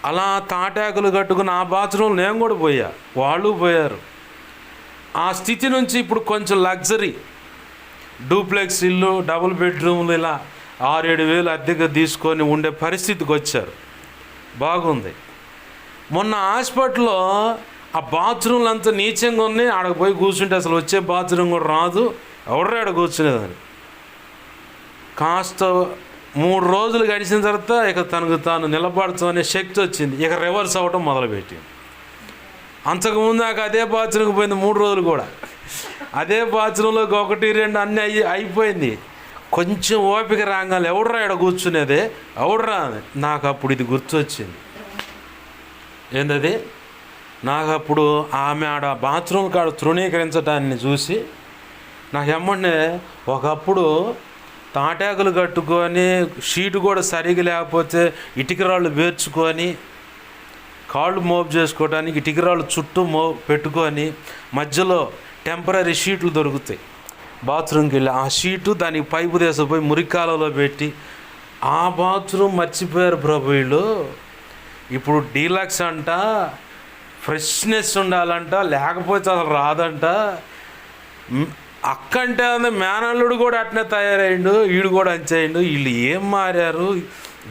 అలా తాటాకులు కట్టుకుని ఆ బాత్రూంలో నేను కూడా పోయా, వాళ్ళు పోయారు. ఆ స్థితి నుంచి ఇప్పుడు కొంచెం లగ్జరీ డూప్లెక్స్ ఇల్లు, డబుల్ బెడ్రూమ్లు ఇలా 6-7 వేలు అద్దెగా తీసుకొని ఉండే పరిస్థితికి వచ్చారు. బాగుంది. మొన్న హాస్పిటల్లో ఆ బాత్రూమ్లు అంతా నీచంగా ఉన్నాయి. ఆడకు పోయి కూర్చుంటే అసలు వచ్చే బాత్రూమ్ కూడా రాదు, ఎవడరా ఆడ కూర్చునేదని. కాస్త 3 రోజులు గడిచిన తర్వాత ఇక తనకు తాను నిలబడతామనే శక్తి వచ్చింది. ఇక రివర్స్ అవ్వటం మొదలుపెట్టింది. అంతకుముందు నాకు అదే బాత్రూమ్కి పోయింది 3 రోజులు కూడా. అదే బాత్రూంలోకి 1-2 అన్నీ అయిపోయింది. కొంచెం ఓపిక రాగాలి, ఎవడరా ఇక్కడ కూర్చునేదే, ఎవడరా అని. నాకు అప్పుడు ఇది గుర్తొచ్చింది. ఏంటది? నాకు అప్పుడు ఆమె ఆడ బాత్రూమ్ కాడ తృణీకరించడాన్ని చూసి నాకు ఎమ్మంటే ఒకప్పుడు తాటాకులు కట్టుకొని, షీటు కూడా సరిగా లేకపోతే ఇటుకరాళ్ళు పేర్చుకొని, కాళ్ళు మోపు చేసుకోవడానికి ఇటుకరాళ్ళు చుట్టూ పెట్టుకొని, మధ్యలో టెంపరీ షీట్లు దొరుకుతాయి. బాత్రూమ్కి వెళ్ళి ఆ షీటు దానికి పైపు తీసుకుపోయి మురికాలలో పెట్టి, ఆ బాత్రూమ్ మర్చిపోయారు ప్రభు వీళ్ళు. ఇప్పుడు డీలక్స్ అంట, ఫ్రెష్నెస్ ఉండాలంట, లేకపోతే అసలు రాదంట. అక్కంటే మేనల్లుడు కూడా అట్నే తయారయ్యిండు, వీడు కూడా అంచేయండు. వీళ్ళు ఏం మారారు?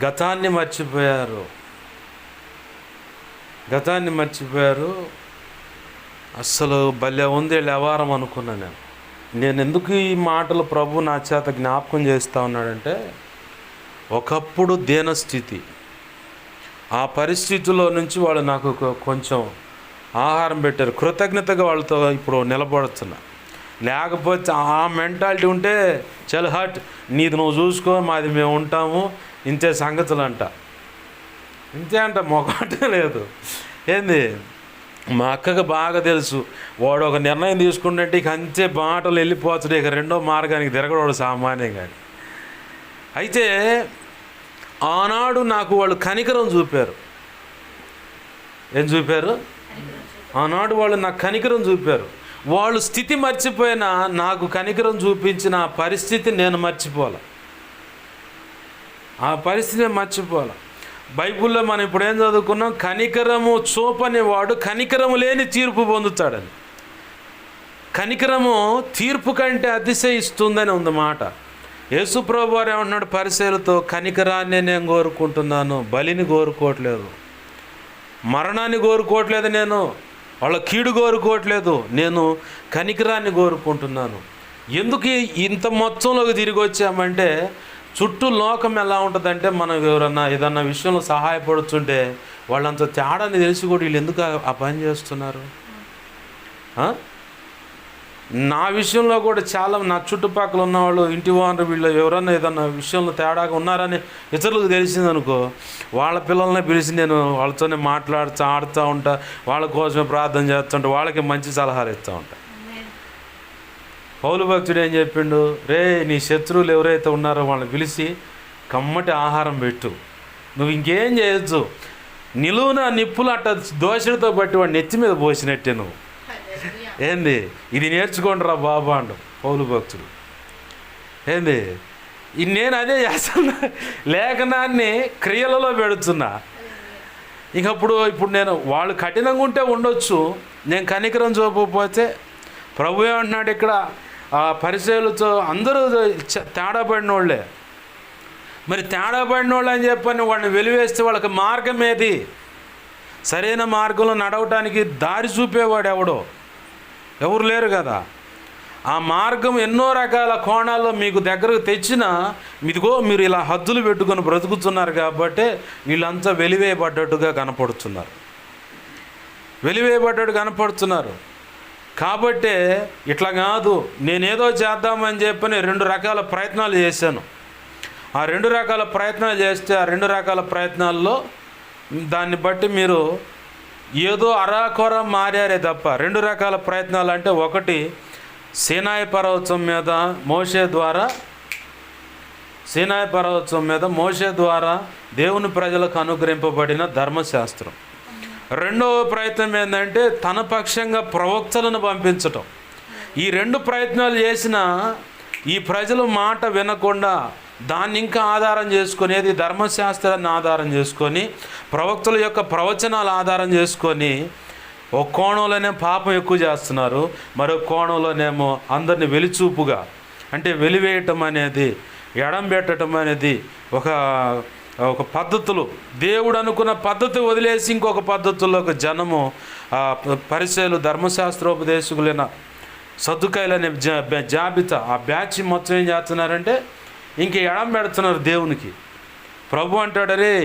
గతాన్ని మర్చిపోయారు, గతాన్ని మర్చిపోయారు. అస్సలు భలే ఉంది వ్యవహారం అనుకున్నాను నేను. ఎందుకు ఈ మాటలు ప్రభు నా చేత జ్ఞాపకం చేస్తూ ఉన్నాడంటే, ఒకప్పుడు దీనస్థితి, ఆ పరిస్థితుల్లో నుంచి వాళ్ళు నాకు కొంచెం ఆహారం పెట్టారు. కృతజ్ఞతగా వాళ్ళతో ఇప్పుడు నిలబడుతున్నా. లేకపోతే ఆ మెంటాలిటీ ఉంటే చల్ హట్, నీది నువ్వు చూసుకో, మాది మేము ఉంటాము, ఇంతే సంగతులు అంట. ఇంతే అంట, మొక్కటే లేదు. ఏంది, మా అక్కకు బాగా తెలుసు, వాడు ఒక నిర్ణయం తీసుకుంటే ఇక అంతే బాటలు వెళ్ళిపోతాడు, ఇక రెండో మార్గానికి తిరగడు సామాన్యం. కానీ అయితే ఆనాడు నాకు వాళ్ళు కనికరం చూపారు. ఏం చూపారు? ఆనాడు వాళ్ళు నాకు కనికరం చూపారు. వాళ్ళు స్థితి మర్చిపోయినా నాకు కనికరం చూపించిన ఆ పరిస్థితి నేను మర్చిపోలే. ఆ పరిస్థితి మర్చిపోలే. బైబిల్లో మనం ఇప్పుడు ఏం చదువుకున్నాం? కనికరము చూపనేవాడు కనికరము లేని తీర్పు పొందుతాడని. కనికరము తీర్పు కంటే అతిశయిస్తుందని ఉంది మాట. యేసు ప్రభువు వారు ఏమంటున్నాడు పరిసయ్యులతో? కనికరాన్ని నేను కోరుకుంటున్నాను, బలిని కోరుకోవట్లేదు, మరణాన్ని కోరుకోవట్లేదు, నేను వాళ్ళ కీడు కోరుకోవట్లేదు, నేను కనికరాన్ని కోరుకుంటున్నాను. ఎందుకు ఇంత మొత్తంలోకి తిరిగి వచ్చామంటే, చుట్టూ లోకం ఎలా ఉంటుందంటే, మనం ఎవరన్నా ఏదన్నా విషయంలో సహాయపడుతుంటే వాళ్ళంత తేడాన్ని తెలిసి కూడా వీళ్ళు ఎందుకు ఆ పని చేస్తున్నారు? నా విషయంలో కూడా చాలా, నా చుట్టుపక్కల ఉన్నవాళ్ళు, ఇంటి వారు, వీళ్ళు ఎవరన్నా ఏదన్నా విషయంలో తేడాగా ఉన్నారని ఇతరులకు తెలిసిందనుకో, వాళ్ళ పిల్లల్ని పిలిచి నేను వాళ్ళతోనే ఆడుతూ ఉంటా, వాళ్ళ కోసమే ప్రార్థన చేస్తుంటా, వాళ్ళకి మంచి సలహాలు ఇస్తూ ఉంటా. పౌలు భక్తుడు ఏం చెప్పిండు? రే, నీ శత్రువులు ఎవరైతే ఉన్నారో వాళ్ళని పిలిచి కమ్మటి ఆహారం పెట్టు, నువ్వు ఇంకేం చేయొచ్చు, నిలువున నిప్పులు అట్ట దోషుడితో బట్టి వాడిని నెత్తి మీద పోసినట్టే నువ్వు. ఏంది, ఇది నేర్చుకోండి రా బాబా అండు పౌలు భక్తుడు. ఏంది, నేను అదే చేస్తున్నా, లేఖనాన్ని క్రియలలో పెడుతున్నా. ఇప్పుడు నేను వాళ్ళు కఠినంగా ఉంటే ఉండొచ్చు, నేను కనికరం చూపకపోతే ప్రభు ఏమంటున్నాడు ఇక్కడ, ఆ పరిచయాలతో అందరూ తేడా పడిన వాళ్ళే. మరి తేడా పడిన వాళ్ళు అని చెప్పని వాడిని వెలివేస్తే వాళ్ళకి మార్గం ఏది? సరైన మార్గంలో నడవటానికి దారి చూపేవాడు ఎవరు లేరు కదా. ఆ మార్గం ఎన్నో రకాల కోణాల్లో మీకు దగ్గరకు తెచ్చినా, ఇదిగో మీరు ఇలా హద్దులు పెట్టుకొని బ్రతుకుతున్నారు కాబట్టి వీళ్ళంతా వెలివేయబడ్డట్టుగా కనపడుతున్నారు. కాబట్టే ఇట్లా కాదు, నేనేదో చేద్దామని చెప్పని 2 రకాల ప్రయత్నాలు చేశాను. ఆ 2 రకాల ప్రయత్నాలు చేస్తే, ఆ 2 రకాల ప్రయత్నాల్లో దాన్ని బట్టి మీరు ఏదో అరాకొర మారారే తప్ప. 2 రకాల ప్రయత్నాలు అంటే, ఒకటి సీనాయి పర్వతం మీద మోషే ద్వారా దేవుని ప్రజలకు అనుగ్రహింపబడిన ధర్మశాస్త్రం. రెండవ ప్రయత్నం ఏంటంటే తన పక్షంగా ప్రవక్తలను పంపించటం. ఈ 2 ప్రయత్నాలు చేసిన ఈ ప్రజలు మాట వినకుండా దాన్ని ఇంకా ఆధారం చేసుకునేది ధర్మశాస్త్రాన్ని ఆధారం చేసుకొని, ప్రవక్తల యొక్క ప్రవచనాలు ఆధారం చేసుకొని, ఒక కోణంలోనే పాపం ఎక్కువ చేస్తున్నారు, మరో కోణంలోనేమో అందరిని వెలిచూపుగా, అంటే వెలివేయటం అనేది, ఎడం పెట్టడం అనేది ఒక పద్ధతులు, దేవుడు అనుకున్న పద్ధతి వదిలేసి ఇంకొక పద్ధతుల్లో జనము పరిచయాలు, ధర్మశాస్త్రోపదేశకులైన సద్దుకాయలనే జాబితా, ఆ బ్యాచ్ మొత్తం ఏం చేస్తున్నారంటే ఇంక ఎడం పెడుతున్నారు దేవునికి. ప్రభు అంటాడరే,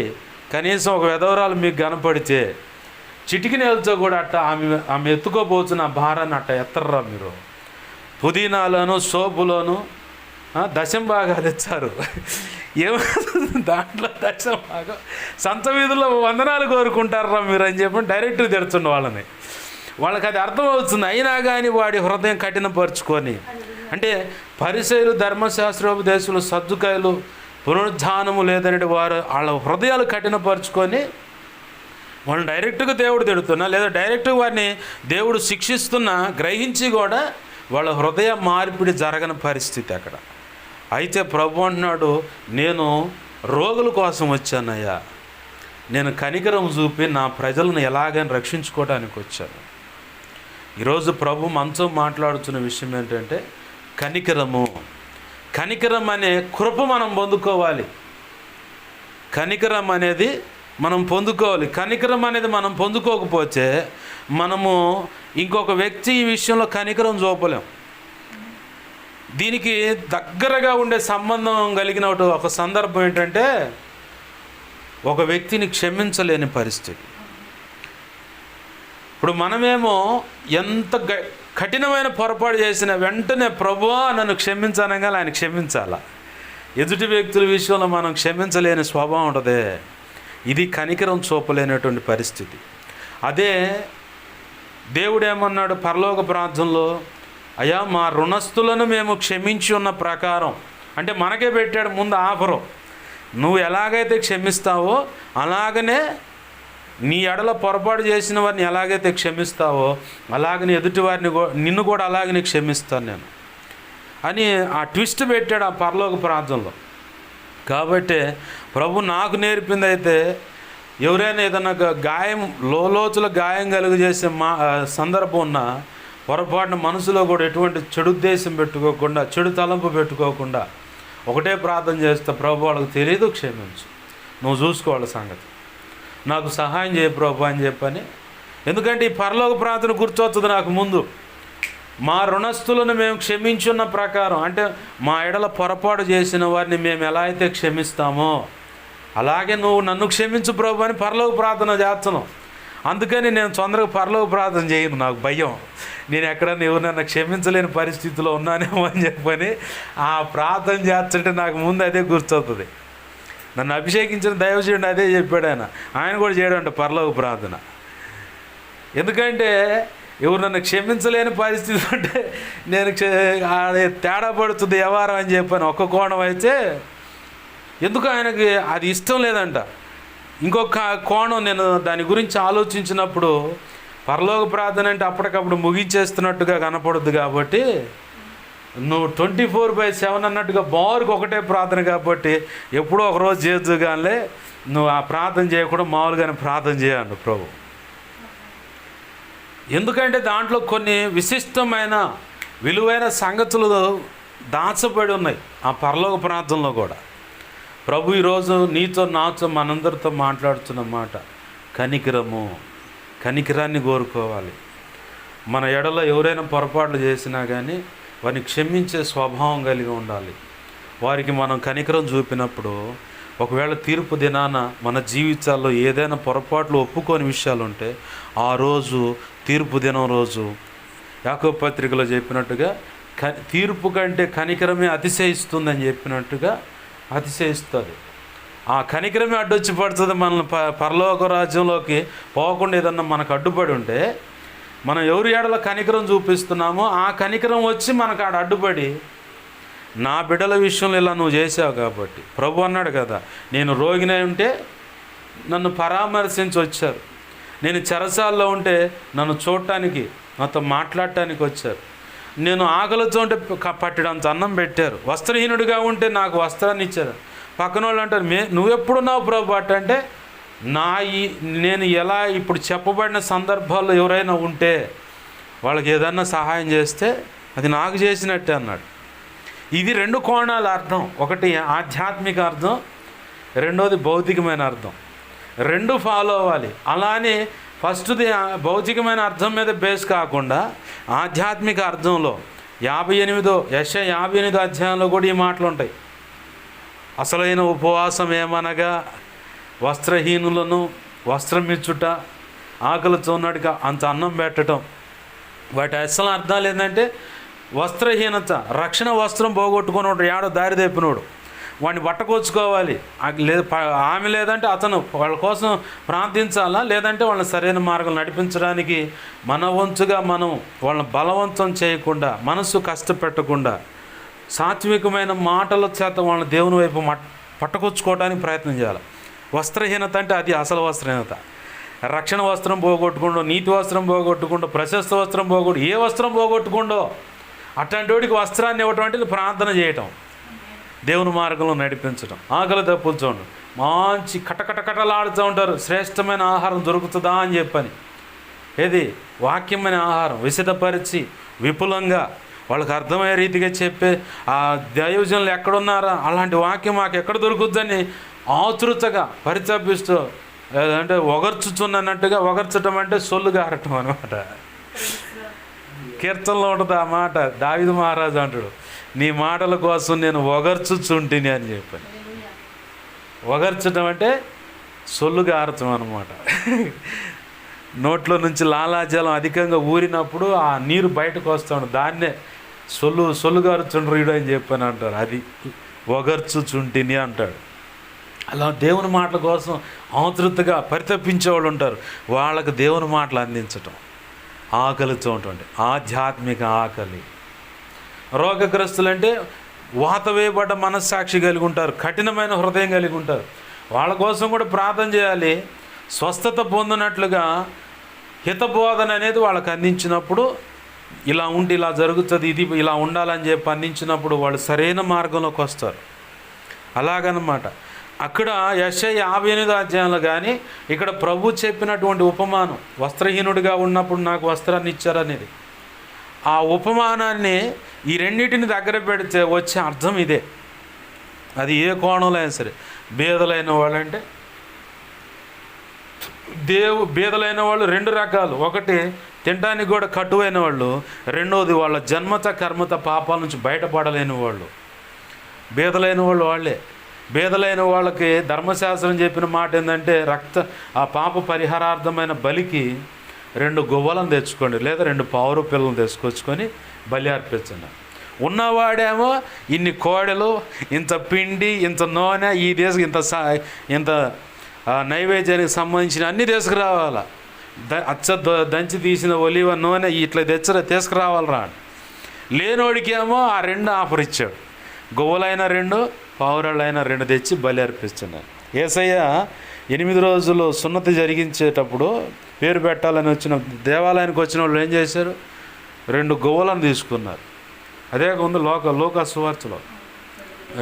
కనీసం ఒక విధవరాలు మీకు కనపడితే చిటికినేలతో కూడా అట్ట ఆమె ఎత్తుకోబోతున్న భారాన్ని అట్ట ఎత్తర్రా మీరు. పుదీనాలోను సోపులోను దశంభాగాలు ఇచ్చారు. ఏమవుతుంది దాంట్లో? దశంభాగం సంత వీధుల్లో వందనాలు కోరుకుంటారా మీరు అని చెప్పి డైరెక్ట్గా తిడుతుండే వాళ్ళని. వాళ్ళకి అది అర్థమవుతుంది. అయినా కానీ వాడి హృదయం కఠినపరుచుకొని అంటే పరిసయ్యులు, ధర్మశాస్త్రోపదేశులు, సద్దుకాయలు పునరుద్ధానము లేదనే వారు వాళ్ళ హృదయాలు కఠినపరుచుకొని వాళ్ళని డైరెక్ట్గా దేవుడు తిడుతున్నా లేదా డైరెక్ట్గా వారిని దేవుడు శిక్షిస్తున్నా గ్రహించి కూడా వాళ్ళ హృదయ మార్పిడి జరగని పరిస్థితి అక్కడ. అయితే ప్రభు అంటున్నాడు, నేను రోగుల కోసం వచ్చానయ్యా, నేను కనికరం చూపి నా ప్రజలను ఎలాగైనా రక్షించుకోవడానికి వచ్చాను. ఈరోజు ప్రభు మనతో మాట్లాడుతున్న విషయం ఏంటంటే కనికరము. కనికరం అనే కృప మనం పొందుకోవాలి. కనికరం అనేది మనం పొందుకోవాలి. కనికరం అనేది మనం పొందుకోకపోతే మనము ఇంకొక వ్యక్తి ఈ విషయంలో కనికరం చూపలేం. దీనికి దగ్గరగా ఉండే సంబంధం కలిగిన ఒక సందర్భం ఏంటంటే ఒక వ్యక్తిని క్షమించలేని పరిస్థితి. ఇప్పుడు మనమేమో ఎంత కఠినమైన పొరపాటు చేసిన వెంటనే ప్రభువా నన్ను క్షమించనగా ఆయన క్షమించాలా. ఎదుటి వ్యక్తుల విషయంలో మనం క్షమించలేని స్వభావం ఉంటుంది. ఇది కనికరం చూపలేనటువంటి పరిస్థితి. అదే దేవుడు ఏమన్నాడు పరలోక ప్రార్థనలో, అయ్యా మా రుణస్థులను మేము క్షమించి ఉన్న ప్రకారం, అంటే మనకే పెట్టాడు ముందు ఆఫరు, నువ్వు ఎలాగైతే క్షమిస్తావో అలాగనే నీ ఎడల పొరపాటు చేసిన వారిని ఎలాగైతే క్షమిస్తావో అలాగనే ఎదుటి వారిని నిన్ను కూడా అలాగనే క్షమిస్తాను నేను అని ఆ ట్విస్ట్ పెట్టాడు ఆ పరలోక ప్రార్థనలో. కాబట్టి ప్రభు నాకు నేర్పింది అయితే ఎవరైనా ఏదన్నా గాయం లోతుల గాయం కలుగజేసే సందర్భం ఉన్నా పొరపాటున మనసులో కూడా ఎటువంటి చెడు ఉద్దేశం పెట్టుకోకుండా, చెడు తలంపు పెట్టుకోకుండా ఒకటే ప్రార్థన చేస్తే ప్రభు వాళ్ళకి తెలియదు, క్షమించు, నువ్వు చూసుకోవాలి సంగతి, నాకు సహాయం చేయ ప్రభు అని చెప్పని. ఎందుకంటే ఈ పరలోక ప్రార్థన గుర్తొస్తుంది నాకు ముందు. మా రుణస్థులను మేము క్షమించున్న ప్రకారం, అంటే మా ఎడల పొరపాటు చేసిన వారిని మేము ఎలా అయితే క్షమిస్తామో అలాగే నువ్వు నన్ను క్షమించు ప్రభు అని పరలోక ప్రార్థన చేస్తున్నావు. అందుకని నేను తొందరగా పరలోక ప్రార్థన చేయను, నాకు భయం, నేను ఎక్కడన్నా ఎవరినన్నా క్షమించలేని పరిస్థితిలో ఉన్నానేమో అని చెప్పని ఆ ప్రార్థన చేస్తుంటే నాకు ముందు అదే గుర్తొస్తుంది. నన్ను అభిషేకించిన దైవజనుడు అదే చెప్పాడు, ఆయన కూడా చేయడంట పరలోక ప్రార్థన. ఎందుకంటే ఎవరు నన్ను క్షమించలేని పరిస్థితి ఉంటే నేను తేడా పడుతుంది వ్యవహారం అని చెప్పాను ఒక్క కోణం అయితే. ఎందుకు ఆయనకి అది ఇష్టం లేదంట. ఇంకొక కోణం నేను దాని గురించి ఆలోచించినప్పుడు పరలోక ప్రార్థన అంటే అప్పటికప్పుడు ముగించేస్తున్నట్టుగా కనపడుద్ది. కాబట్టి నువ్వు 24/7 అన్నట్టుగా బారుకు ఒకటే ప్రార్థన కాబట్టి ఎప్పుడో ఒకరోజు చేయొచ్చు, కానీ నువ్వు ఆ ప్రార్థన చేయకుండా మామూలుగానే ప్రార్థన చేయండి ప్రభు. ఎందుకంటే దాంట్లో కొన్ని విశిష్టమైన విలువైన సంగతులు దాచబడి ఉన్నాయి ఆ పరలోక ప్రార్థనలో కూడా. ప్రభు ఈరోజు నీతో నాతో మనందరితో మాట్లాడుతున్న మాట కనికరము. కనికరాన్ని కోరుకోవాలి. మన ఎడలో ఎవరైనా పొరపాట్లు చేసినా కానీ వారిని క్షమించే స్వభావం కలిగి ఉండాలి. వారికి మనం కనికరం చూపినప్పుడు ఒకవేళ తీర్పు దినాన మన జీవితాల్లో ఏదైనా పొరపాట్లు ఒప్పుకోని విషయాలు ఉంటే ఆ రోజు తీర్పు దినం రోజు యాకోబు పత్రికలో చెప్పినట్టుగా తీర్పు కంటే కనికరమే అతిశయిస్తుందని చెప్పినట్టుగా అతిశయిస్తుంది. ఆ కనికరమే అడ్డొచ్చి పడుతుంది. మనల్ని పరలోక రాజ్యంలోకి పోకుండా ఏదన్నా మనకు అడ్డుపడి ఉంటే మనం ఎవరి ఏడల కనికరం చూపిస్తున్నామో ఆ కనికరం వచ్చి మనకు ఆడ అడ్డుపడి నా బిడ్డల విషయంలో ఇలా నువ్వు చేసావు కాబట్టి ప్రభు అన్నాడు కదా, నేను రోగినై ఉంటే నన్ను పరామర్శించి వచ్చారు, నేను చెరసాల్లో ఉంటే నన్ను చూడటానికి నాతో మాట్లాడటానికి వచ్చారు, నేను ఆకలితో ఉంటే పట్టడంత అన్నం పెట్టారు, వస్త్రహీనుడిగా ఉంటే నాకు వస్త్రాన్ని ఇచ్చారు. పక్కన వాళ్ళు అంటారు నువ్వెప్పుడున్నావు ప్రభు అంటే నేను ఎలా ఇప్పుడు చెప్పబడిన సందర్భాల్లో ఎవరైనా ఉంటే వాళ్ళకి ఏదన్నా సహాయం చేస్తే అది నాకు చేసినట్టే అన్నాడు. ఇది 2 కోణాల అర్థం. ఒకటి ఆధ్యాత్మిక అర్థం, రెండోది భౌతికమైన అర్థం. 2 ఫాలో అవ్వాలి. అలానే ఫస్ట్ది భౌతికమైన అర్థం మీద బేస్ కాకుండా ఆధ్యాత్మిక అర్థంలో 58 అధ్యాయంలో కూడా ఈ మాటలు ఉంటాయి. అసలైన ఉపవాసం ఏమనగా వస్త్రహీనులను వస్త్రం ఇచ్చుట, ఆకలితో ఉన్నట్టుగా అంత అన్నం పెట్టడం. వాటి అసలు అర్థాలు ఏంటంటే వస్త్రహీనత, రక్షణ వస్త్రం పోగొట్టుకున్నాడు, ఏడో దారి తెప్పినోడు, వాడిని పట్టకొచ్చుకోవాలి. లేదు ఆమె లేదంటే అతను వాళ్ళ కోసం ప్రార్థించాలా, లేదంటే వాళ్ళని సరైన మార్గం నడిపించడానికి మన వంతుగా మనం వాళ్ళని బలవంతం చేయకుండా, మనసు కష్టపెట్టకుండా, సాత్వికమైన మాటల చేత వాళ్ళని దేవుని వైపు పట్టకొచ్చుకోవడానికి ప్రయత్నం చేయాలి. వస్త్రహీనత అంటే అది అసలు వస్త్రహీనత. రక్షణ వస్త్రం పోగొట్టుకుండో, నీతి వస్త్రం పోగొట్టుకుండో, ప్రశస్త వస్త్రం పోగొట్టు, ఏ వస్త్రం పోగొట్టుకుండో అట్లాంటి వాడికి వస్త్రాన్ని ఇవ్వటం అంటే ప్రార్థన చేయటం, దేవుని మార్గంలో నడిపించడం. ఆకలి దప్పులు చూడండి, మంచి కటకటకటలాడుతూ ఉంటారు, శ్రేష్టమైన ఆహారం దొరుకుతుందా అని చెప్పని. ఏది వాక్యమైన ఆహారం విసిదపరిచి విపులంగా వాళ్ళకి అర్థమయ్యే రీతిగా చెప్పే ఆ దైవజనులు ఎక్కడున్నారా, అలాంటి వాక్యం మాకు ఎక్కడ దొరుకుద్దని ఆతృతగా పరితపిస్తూ, అంటే ఒగర్చుచున్నట్టుగా, ఒగర్చటం అంటే సొల్లు గారటం అనమాట. కీర్తనలో ఉంటుంది ఆ మాట, దావీదు మహారాజు అంటాడు, నీ మాటల కోసం నేను ఒగర్చుచుంటిని అని చెప్పాను. ఒగర్చటం అంటే సొల్లు గారటం అనమాట. నోట్లో నుంచి లాలాజలం అధికంగా ఊరినప్పుడు ఆ నీరు బయటకు వస్తాడు, దాన్నే సొల్లు గారుచుండ్రీడు అని చెప్పని అంటారు. అది ఒగర్చుచుంటిని అంటాడు. అలా దేవుని మాటల కోసం ఆతృతగా పరితపించేవాళ్ళు ఉంటారు. వాళ్ళకు దేవుని మాటలు అందించటం, ఆకలితో ఉంటుంది, ఆధ్యాత్మిక ఆకలి. రోగగ్రస్తులంటే వాత వేయబడ్డ మనస్సాక్షి కలిగి ఉంటారు, కఠినమైన హృదయం కలిగి ఉంటారు. వాళ్ళ కోసం కూడా ప్రార్థన చేయాలి. స్వస్థత పొందినట్లుగా హితబోధన అనేది వాళ్ళకి అందించినప్పుడు, ఇలా ఉండి ఇలా జరుగుతుంది, ఇది ఇలా ఉండాలని చెప్పి అందించినప్పుడు వాళ్ళు సరైన మార్గంలోకి వస్తారు. అలాగనమాట. అక్కడ యెషయా 58వ అధ్యాయంలో కానీ ఇక్కడ ప్రభు చెప్పినటువంటి ఉపమానం, వస్త్రహీనుడిగా ఉన్నప్పుడు నాకు వస్త్రాన్ని ఇచ్చారనేది, ఆ ఉపమానాన్ని ఈ రెండింటిని దగ్గర పెడితే వచ్చే అర్థం ఇదే. అది ఏ కోణంలో అయినా సరే. బీదలైన వాళ్ళంటే బీదలైన వాళ్ళు రెండు రకాలు. ఒకటి తినడానికి కూడా కటువైన వాళ్ళు, రెండవది వాళ్ళ జన్మత కర్మత పాపాల నుంచి బయటపడలేని వాళ్ళు. బీదలైన వాళ్ళు వాళ్ళే. బీదలైన వాళ్ళకి ధర్మశాస్త్రం చెప్పిన మాట ఏంటంటే, ఆ పాప పరిహారార్థమైన బలికి 2 గువ్వలను తెచ్చుకోండి, లేదా 2 పావురు పిల్లలను తెచ్చుకొచ్చుకొని బలి అర్పించండి. ఉన్నవాడేమో ఇన్ని కోడలు, ఇంత పిండి, ఇంత నూనె, ఈ దేశం ఇంత నైవేద్యానికి సంబంధించిన అన్నీ తీసుకురావాలా, దంచి తీసిన ఒలివ నూనె ఇట్లా తీసుకురావాలరా. లేనోడికేమో ఆ 2 ఆఫర్ ఇచ్చాడు. గువ్వలైన 2, పావురాళ్ళైన 2 తెచ్చి బలి అర్పిస్తున్నాడు. యేసయ్య 8 రోజులు సున్నతి జరిగించేటప్పుడు పేరు పెట్టాలని వచ్చిన దేవాలయానికి వచ్చిన వాళ్ళు ఏం చేశారు? 2 గువ్వలను తీసుకున్నారు. అదే ఉంది లోకా సువార్తలో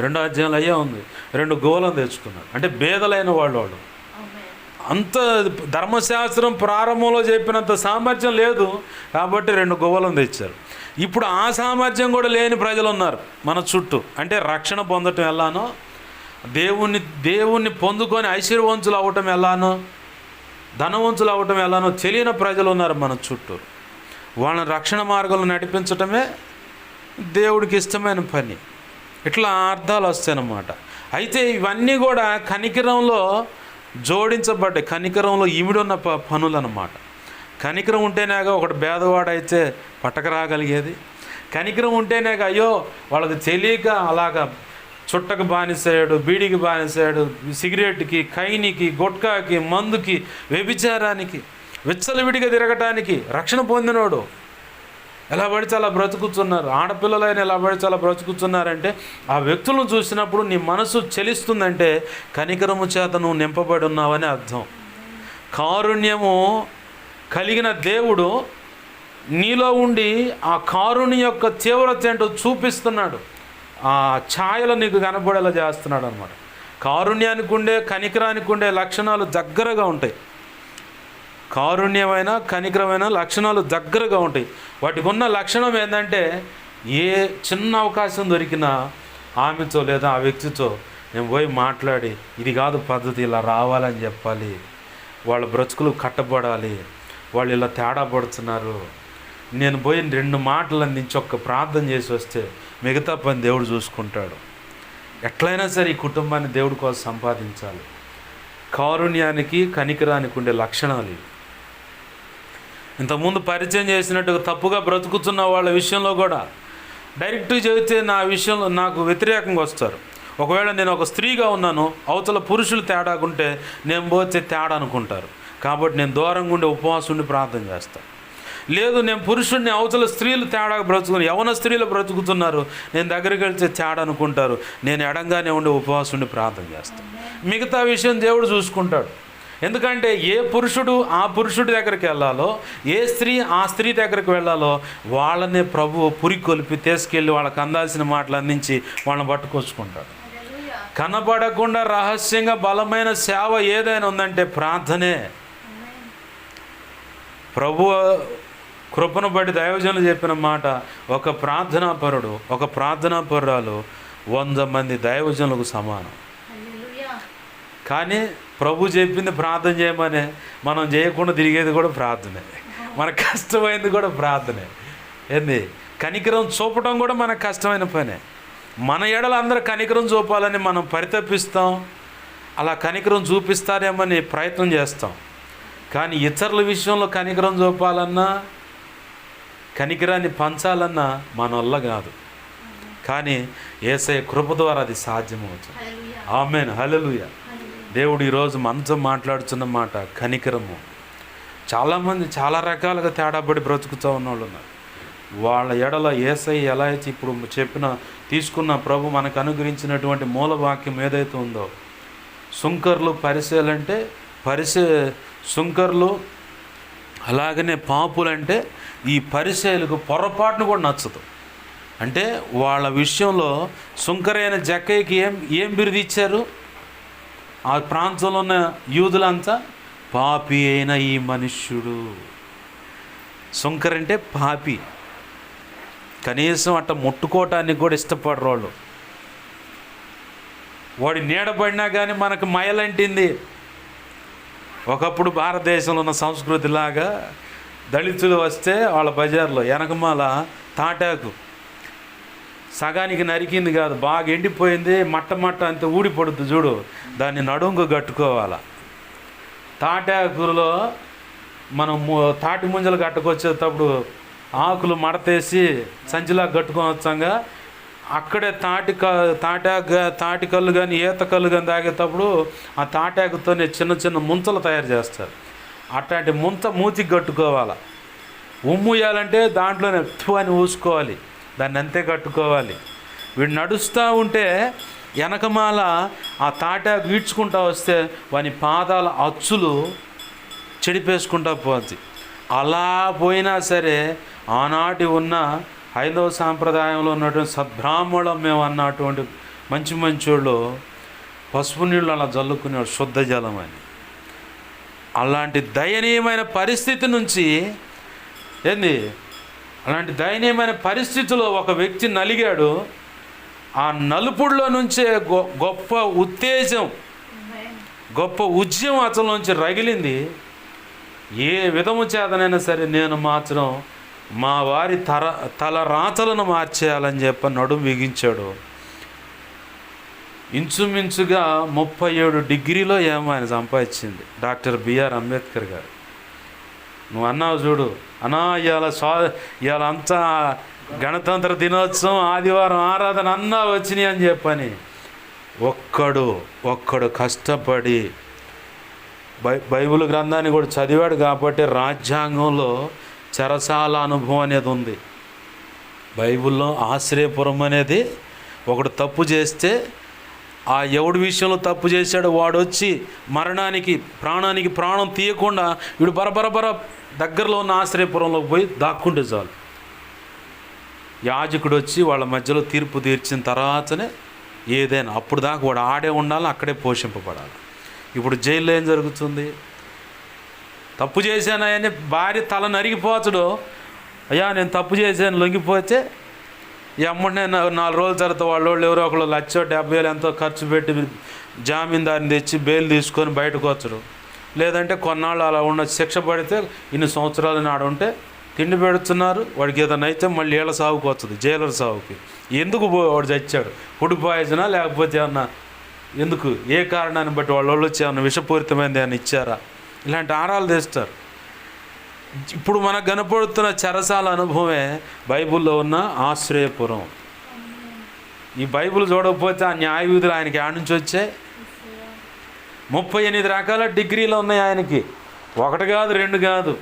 2వ అధ్యాయంలో అయ్యే ఉంది. 2 గువ్వలను తెచ్చుకున్నారు. అంటే బేదలైన వాళ్ళు. అంత ధర్మశాస్త్రం ప్రారంభంలో చెప్పినంత సామర్థ్యం లేదు కాబట్టి 2 గువ్వలను తెచ్చారు. ఇప్పుడు ఆ సామర్థ్యం కూడా లేని ప్రజలు ఉన్నారు మన చుట్టూ. అంటే రక్షణ పొందటం ఎలానో, దేవుణ్ణి పొందుకొని ఐశ్వర్యవంతులు అవ్వటం ఎలానో, ధనవంతులు అవ్వటం ఎలానో తెలియని ప్రజలు ఉన్నారు మన చుట్టూ. వాళ్ళని రక్షణ మార్గంలో నడిపించటమే దేవుడికి ఇష్టమైన పని. ఇట్లా అర్థాలు వస్తాయన్నమాట. అయితే ఇవన్నీ కూడా కనికరంలో జోడించబడ్డాయి, కనికరంలో ఇమిడి ఉన్న పనులు అన్నమాట. కనికరం ఉంటేనేగా ఒకటి పేదవాడైతే పట్టకరాగలిగేది. కనికరం ఉంటేనేగా అయ్యో వాళ్ళకి తెలియక అలాగా చుట్టకు బానిసాడు, బీడికి బానిసాడు, సిగరెట్కి, కైనికి, గుట్కాకి, మందుకి, వ్యభిచారానికి, విచ్చలవిడిగా తిరగటానికి రక్షణ పొందినోడు ఎలా పడితే అలా బ్రతుకుతున్నారు. ఆడపిల్లలైన ఎలా పడితే అలా బ్రతుకుతున్నారంటే ఆ వ్యక్తులను చూసినప్పుడు నీ మనసు చెలిస్తుందంటే కనికరము చేత నువ్వు నింపబడి ఉన్నావని అర్థం. కారుణ్యము కలిగిన దేవుడు నీలో ఉండి ఆ కారుణ్యం యొక్క తీవ్రత ఏంటో చూపిస్తున్నాడు. ఆ ఛాయలు నీకు కనబడేలా చేస్తున్నాడు అనమాట. కారుణ్యానికి ఉండే, కనికరానికి ఉండే లక్షణాలు దగ్గరగా ఉంటాయి. కారుణ్యమైన, కనికరమైన లక్షణాలు దగ్గరగా ఉంటాయి. వాటికి ఉన్న లక్షణం ఏంటంటే, ఏ చిన్న అవకాశం దొరికినా ఆమెతో లేదా ఆ వ్యక్తితో నేను పోయి మాట్లాడి, ఇది కాదు పద్ధతి, ఇలా రావాలని చెప్పాలి, వాళ్ళ బ్రతుకులు కట్టబడాలి, వాళ్ళు ఇలా తేడా పడుతున్నారు, నేను పోయి 2 మాటలు అందించి ఒక్క ప్రార్థన చేసి వస్తే మిగతా పని దేవుడు చూసుకుంటాడు. ఎట్లయినా సరే ఈ కుటుంబాన్ని దేవుడి కోసం సంపాదించాలి. కారుణ్యానికి, కనికరానికి ఉండే లక్షణాలు ఇవి. ఇంతకుముందు పరిచయం చేసినట్టుగా తప్పుగా బ్రతుకుతున్న వాళ్ళ విషయంలో కూడా డైరెక్ట్గా చెబితే నా విషయంలో నాకు వ్యతిరేకంగా వస్తారు. ఒకవేళ నేను ఒక స్త్రీగా ఉన్నాను, అవతల పురుషులు తేడాకుంటే నేను పోతే తేడా అనుకుంటారు. కాబట్టి నేను దూరంగా ఉండి ఉపవాసం ఉండి ప్రార్థన చేస్తాను. లేదు, నేను పురుషుడిని, అవతల స్త్రీలు తేడా బ్రతుకుని యవన స్త్రీలు బ్రతుకుతున్నారు, నేను దగ్గరికి వెళ్తే తేడా అనుకుంటారు, నేను ఎడంగానే ఉండి ఉపవాసం ఉండి ప్రార్థన చేస్తాను. మిగతా విషయం దేవుడు చూసుకుంటాడు. ఎందుకంటే ఏ పురుషుడు ఆ పురుషుడి దగ్గరికి వెళ్ళాలో, ఏ స్త్రీ ఆ స్త్రీ దగ్గరికి వెళ్ళాలో వాళ్ళనే ప్రభువు పురికొల్పి తీసుకెళ్ళి వాళ్ళకి అందాల్సిన మాటలు అందించి వాళ్ళని పట్టుకొచ్చుకుంటాడు. కనబడకుండా రహస్యంగా బలమైన సేవ ఏదైనా ఉందంటే ప్రార్థనే. ప్రభువు కృపను బట్టి దైవజనులు చెప్పిన మాట, ఒక ప్రార్థనాపరుడు, ఒక ప్రార్థనాపరురాలు 100 మంది దైవజనులకు సమానం. కానీ ప్రభు చెప్పింది ప్రార్థన చేయమనే మనం చేయకుండా తిరిగేది కూడా ప్రార్థనే, మనకు కష్టమైంది కూడా ప్రార్థనే. ఏంది, కనికరం చూపడం కూడా మనకు కష్టమైన పనే. మన ఎడల అందరూ కనికరం చూపాలని మనం పరితపిస్తాం, అలా కనికరం చూపిస్తారేమని ప్రయత్నం చేస్తాం. కానీ ఇతరుల విషయంలో కనికరం చూపాలన్నా, కనికరాన్ని పంచాలన్నా మన వల్ల కాదు. కానీ యేసయ్య కృప ద్వారా అది సాధ్యమవుతుంది. ఆమేన్, హల్లెలూయా. దేవుడు ఈరోజు మనతో మాట్లాడుతున్న మాట కనికరము. చాలామంది చాలా రకాలుగా తేడాపడి బ్రతుకుతూ ఉన్నవాళ్ళు ఉన్నారు. వాళ్ళ ఎడల యేసయ్య ఎలా అయితే ఇప్పుడు తీసుకున్న ప్రభు మనకు అనుగ్రహించినటువంటి మూల వాక్యం ఏదైతే ఉందో, సుంకర్లు పరిసేలంటే సుంకర్లు, అలాగనే పాపులంటే ఈ పరిసేలకు పొరపాటును కూడా నచ్చదు. అంటే వాళ్ళ విషయంలో సుంకరైన జక్కయ్యకి ఏం బిరుదు ఇచ్చారు? ఆ ప్రాంతంలో ఉన్న యూదులంతా పాపి అయిన ఈ మనుష్యుడు. సుంకరంటే పాపి, కనీసం అట్ట ముట్టుకోవటానికి కూడా ఇష్టపడరు వాళ్ళు. వాడి నీడబడినా కానీ మనకు మయలంటింది. ఒకప్పుడు భారతదేశంలో ఉన్న సంస్కృతిలాగా దళితులు వస్తే వాళ్ళ బజార్లో వెనకమాల తాటాకు సగానికి నరికింది కాదు, బాగా ఎండిపోయింది, మట్ట అంత ఊడిపడుద్ది చూడు, దాన్ని నడుంగు కట్టుకోవాలి. తాటాకులో మనం తాటి ముంజలు కట్టుకొచ్చేటప్పుడు ఆకులు మడతేసి సంచిలా కట్టుకొని వచ్చాగా, అక్కడే తాటి కళ్ళు కానీ ఈత కళ్ళు కానీ తాగేటప్పుడు ఆ తాటాకుతోనే చిన్న చిన్న ముంతలు తయారు చేస్తారు. అట్లాంటి ముంత మూతికి కట్టుకోవాలి. ఉమ్ముయాలంటే దాంట్లోనే అని ఊసుకోవాలి, దాన్ని అంతే కట్టుకోవాలి. వీడు నడుస్తూ ఉంటే వెనకమాల ఆ తాటాకు ఈడ్చుకుంటూ వస్తే వాని పాదాల అచ్చులు చెడిపేసుకుంటా పోద్ది. అలా పోయినా సరే ఆనాటి ఉన్న హైందవ సాంప్రదాయంలో ఉన్నటువంటి సద్బ్రాహ్మణులం మేము అన్నటువంటి మంచి మంచోళ్ళు పసుపు నీళ్ళు అలా జల్లుకునేవాడు, శుద్ధ జలం అని. అలాంటి దయనీయమైన పరిస్థితి నుంచి అలాంటి దయనీయమైన పరిస్థితిలో ఒక వ్యక్తి నలిగాడు. ఆ నలుపుడిలో నుంచే గొప్ప ఉత్తేజం, గొప్ప ఉద్యమం అతనిలోంచి రగిలింది. ఏ విధము చేతనైనా సరే నేను మాత్రం మా వారి తల రాతలను మార్చేయాలని చెప్పి నడుము బిగించాడు. ఇంచుమించుగా 37 డిగ్రీలో ఏమో ఆయన సంపాదించింది డాక్టర్ బిఆర్ అంబేద్కర్ గారు. నువ్వు అన్నావు చూడు, అన్నా ఇవాళ అంతా గణతంత్ర దినోత్సవం, ఆదివారం ఆరాధన అన్నా వచ్చినాయి అని చెప్పని ఒక్కడు కష్టపడి బైబిల్ గ్రంథాన్ని కూడా చదివాడు కాబట్టి రాజ్యాంగంలో చెరసాల అనుభవం అనేది ఉంది. బైబిల్లో ఆశ్రయపురం అనేది ఒకడు తప్పు చేస్తే ఆ ఎవడి విషయంలో తప్పు చేశాడో వాడు వచ్చి ప్రాణానికి ప్రాణం తీయకుండా వీడు బరబరబర దగ్గరలో ఉన్న ఆశ్రయపురంలోకి పోయి దాక్కుంటే చాలు. యాజకుడు వచ్చి వాళ్ళ మధ్యలో తీర్పు తీర్చిన తర్వాతనే ఏదైనా, అప్పుడు దాకా వాడు ఆడే ఉండాలి, అక్కడే పోషింపబడాలి. ఇప్పుడు జైల్లో ఏం జరుగుతుంది? తప్పు చేశానని భార్య తల నరిగిపోతాడు. అయ్యా నేను తప్పు చేశాను లొంగిపోతే ఎమ్మటే 4 రోజుల తర్వాత వాళ్ళు ఎవరో ఒకళ్ళు 1,70,000 ఎంతో ఖర్చు పెట్టి జామీందారిని తెచ్చి బెయిల్ తీసుకొని బయటకు వచ్చడు. లేదంటే కొన్నాళ్ళు అలా ఉన్న శిక్ష పడితే ఇన్ని సంవత్సరాలు నాడు ఉంటే తిండి పెడుతున్నారు, వాడికి ఏదైనా అయితే మళ్ళీ ఏళ్ళ సాగుకు వస్తుంది, జైలర్ సాగుకి. ఎందుకు వాడు చచ్చాడు? ఫుడ్ పాయిజనా లేకపోతే ఏమన్నా ఎందుకు, ఏ కారణాన్ని బట్టి వాళ్ళు వచ్చి ఏమన్నా విషపూరితమైనది ఏమన్నా ఇచ్చారా? ఇలాంటి ఆరాలు తెస్తారు. ఇప్పుడు మనకు కనపడుతున్న చెరసాల అనుభవమే బైబిల్లో ఉన్న ఆశ్రయపురం. ఈ బైబిల్ చూడకపోతే ఆ న్యాయ విధులు ఆయనకి ఆడ నుంచి వచ్చాయి. 38 రకాల డిగ్రీలు ఉన్నాయి ఆయనకి, ఒకటి కాదు రెండు కాదు,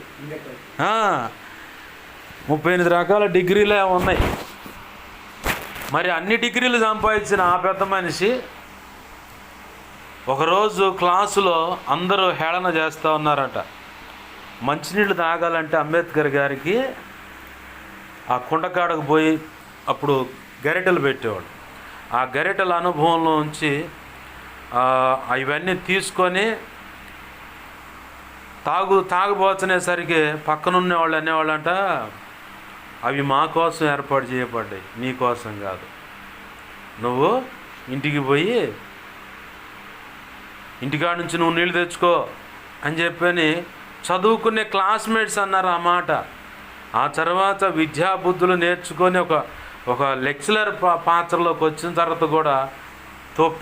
38 రకాల డిగ్రీలే ఉన్నాయి. మరి అన్ని డిగ్రీలు సంపాదించిన ఆ పెద్ద మనిషి ఒకరోజు క్లాసులో అందరూ హేళన చేస్తూ ఉన్నారట. మంచినీళ్ళు తాగాలంటే అంబేద్కర్ గారికి ఆ కుండకాడకు పోయి అప్పుడు గరిటెలు పెట్టేవాడు. ఆ గరిటెల అనుభవంలో ఉంచి ఇవన్నీ తీసుకొని తాగబోతునేసరికి పక్కనున్న వాళ్ళు అనేవాళ్ళంట, అవి మా కోసం ఏర్పాటు చేయబడ్డాయి, నీ కోసం కాదు, నువ్వు ఇంటికి పోయి ఇంటికాడ నుంచి నువ్వు నీళ్ళు తెచ్చుకో అని చెప్పని చదువుకునే క్లాస్మేట్స్ అన్నారు ఆ మాట. ఆ తర్వాత విద్యాబుద్ధులు నేర్చుకొని ఒక లెక్చరర్ పాత్రలోకి వచ్చిన తర్వాత కూడా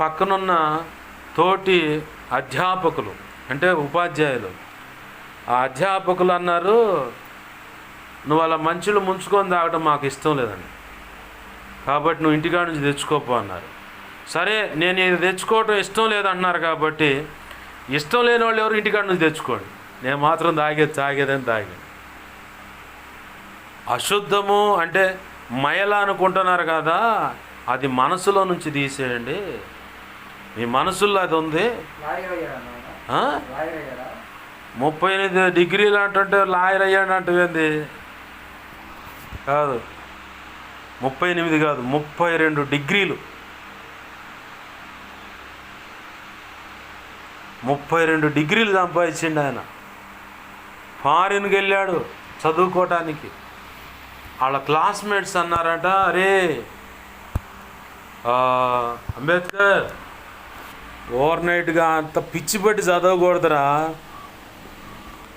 పక్కనున్న తోటి అధ్యాపకులు అంటే ఉపాధ్యాయులు, ఆ అధ్యాపకులు అన్నారు, నువ్వు అలా మంచులు ముంచుకొని తాగడం మాకు ఇష్టం లేదండి, కాబట్టి నువ్వు ఇంటికాడ నుంచి తెచ్చుకోపో అన్నారు. సరే, నేను ఇది తెచ్చుకోవటం ఇష్టం లేదన్నారు కాబట్టి ఇష్టం లేని వాళ్ళు ఎవరు ఇంటికాడ నుంచి తెచ్చుకోండి, నేను మాత్రం తాగేదని తాగాను. అశుద్ధము అంటే మయల అనుకుంటున్నారు కదా, అది మనసులో నుంచి తీసేయండి. మీ మనసుల్లో అది ఉంది. 38 డిగ్రీలు అంటుంటే లాయర్ అయ్యాడు ఏంది? కాదు, 38 కాదు, 32 డిగ్రీలు, 32 డిగ్రీలు సంపాదించిండు ఆయన. ఫారిన్కి వెళ్ళాడు చదువుకోవటానికి. వాళ్ళ క్లాస్మేట్స్ అన్నారట, అరే అంబేద్కర్ ఓవర్ నైట్గా అంత పిచ్చిపెట్టి చదవకూడదురా,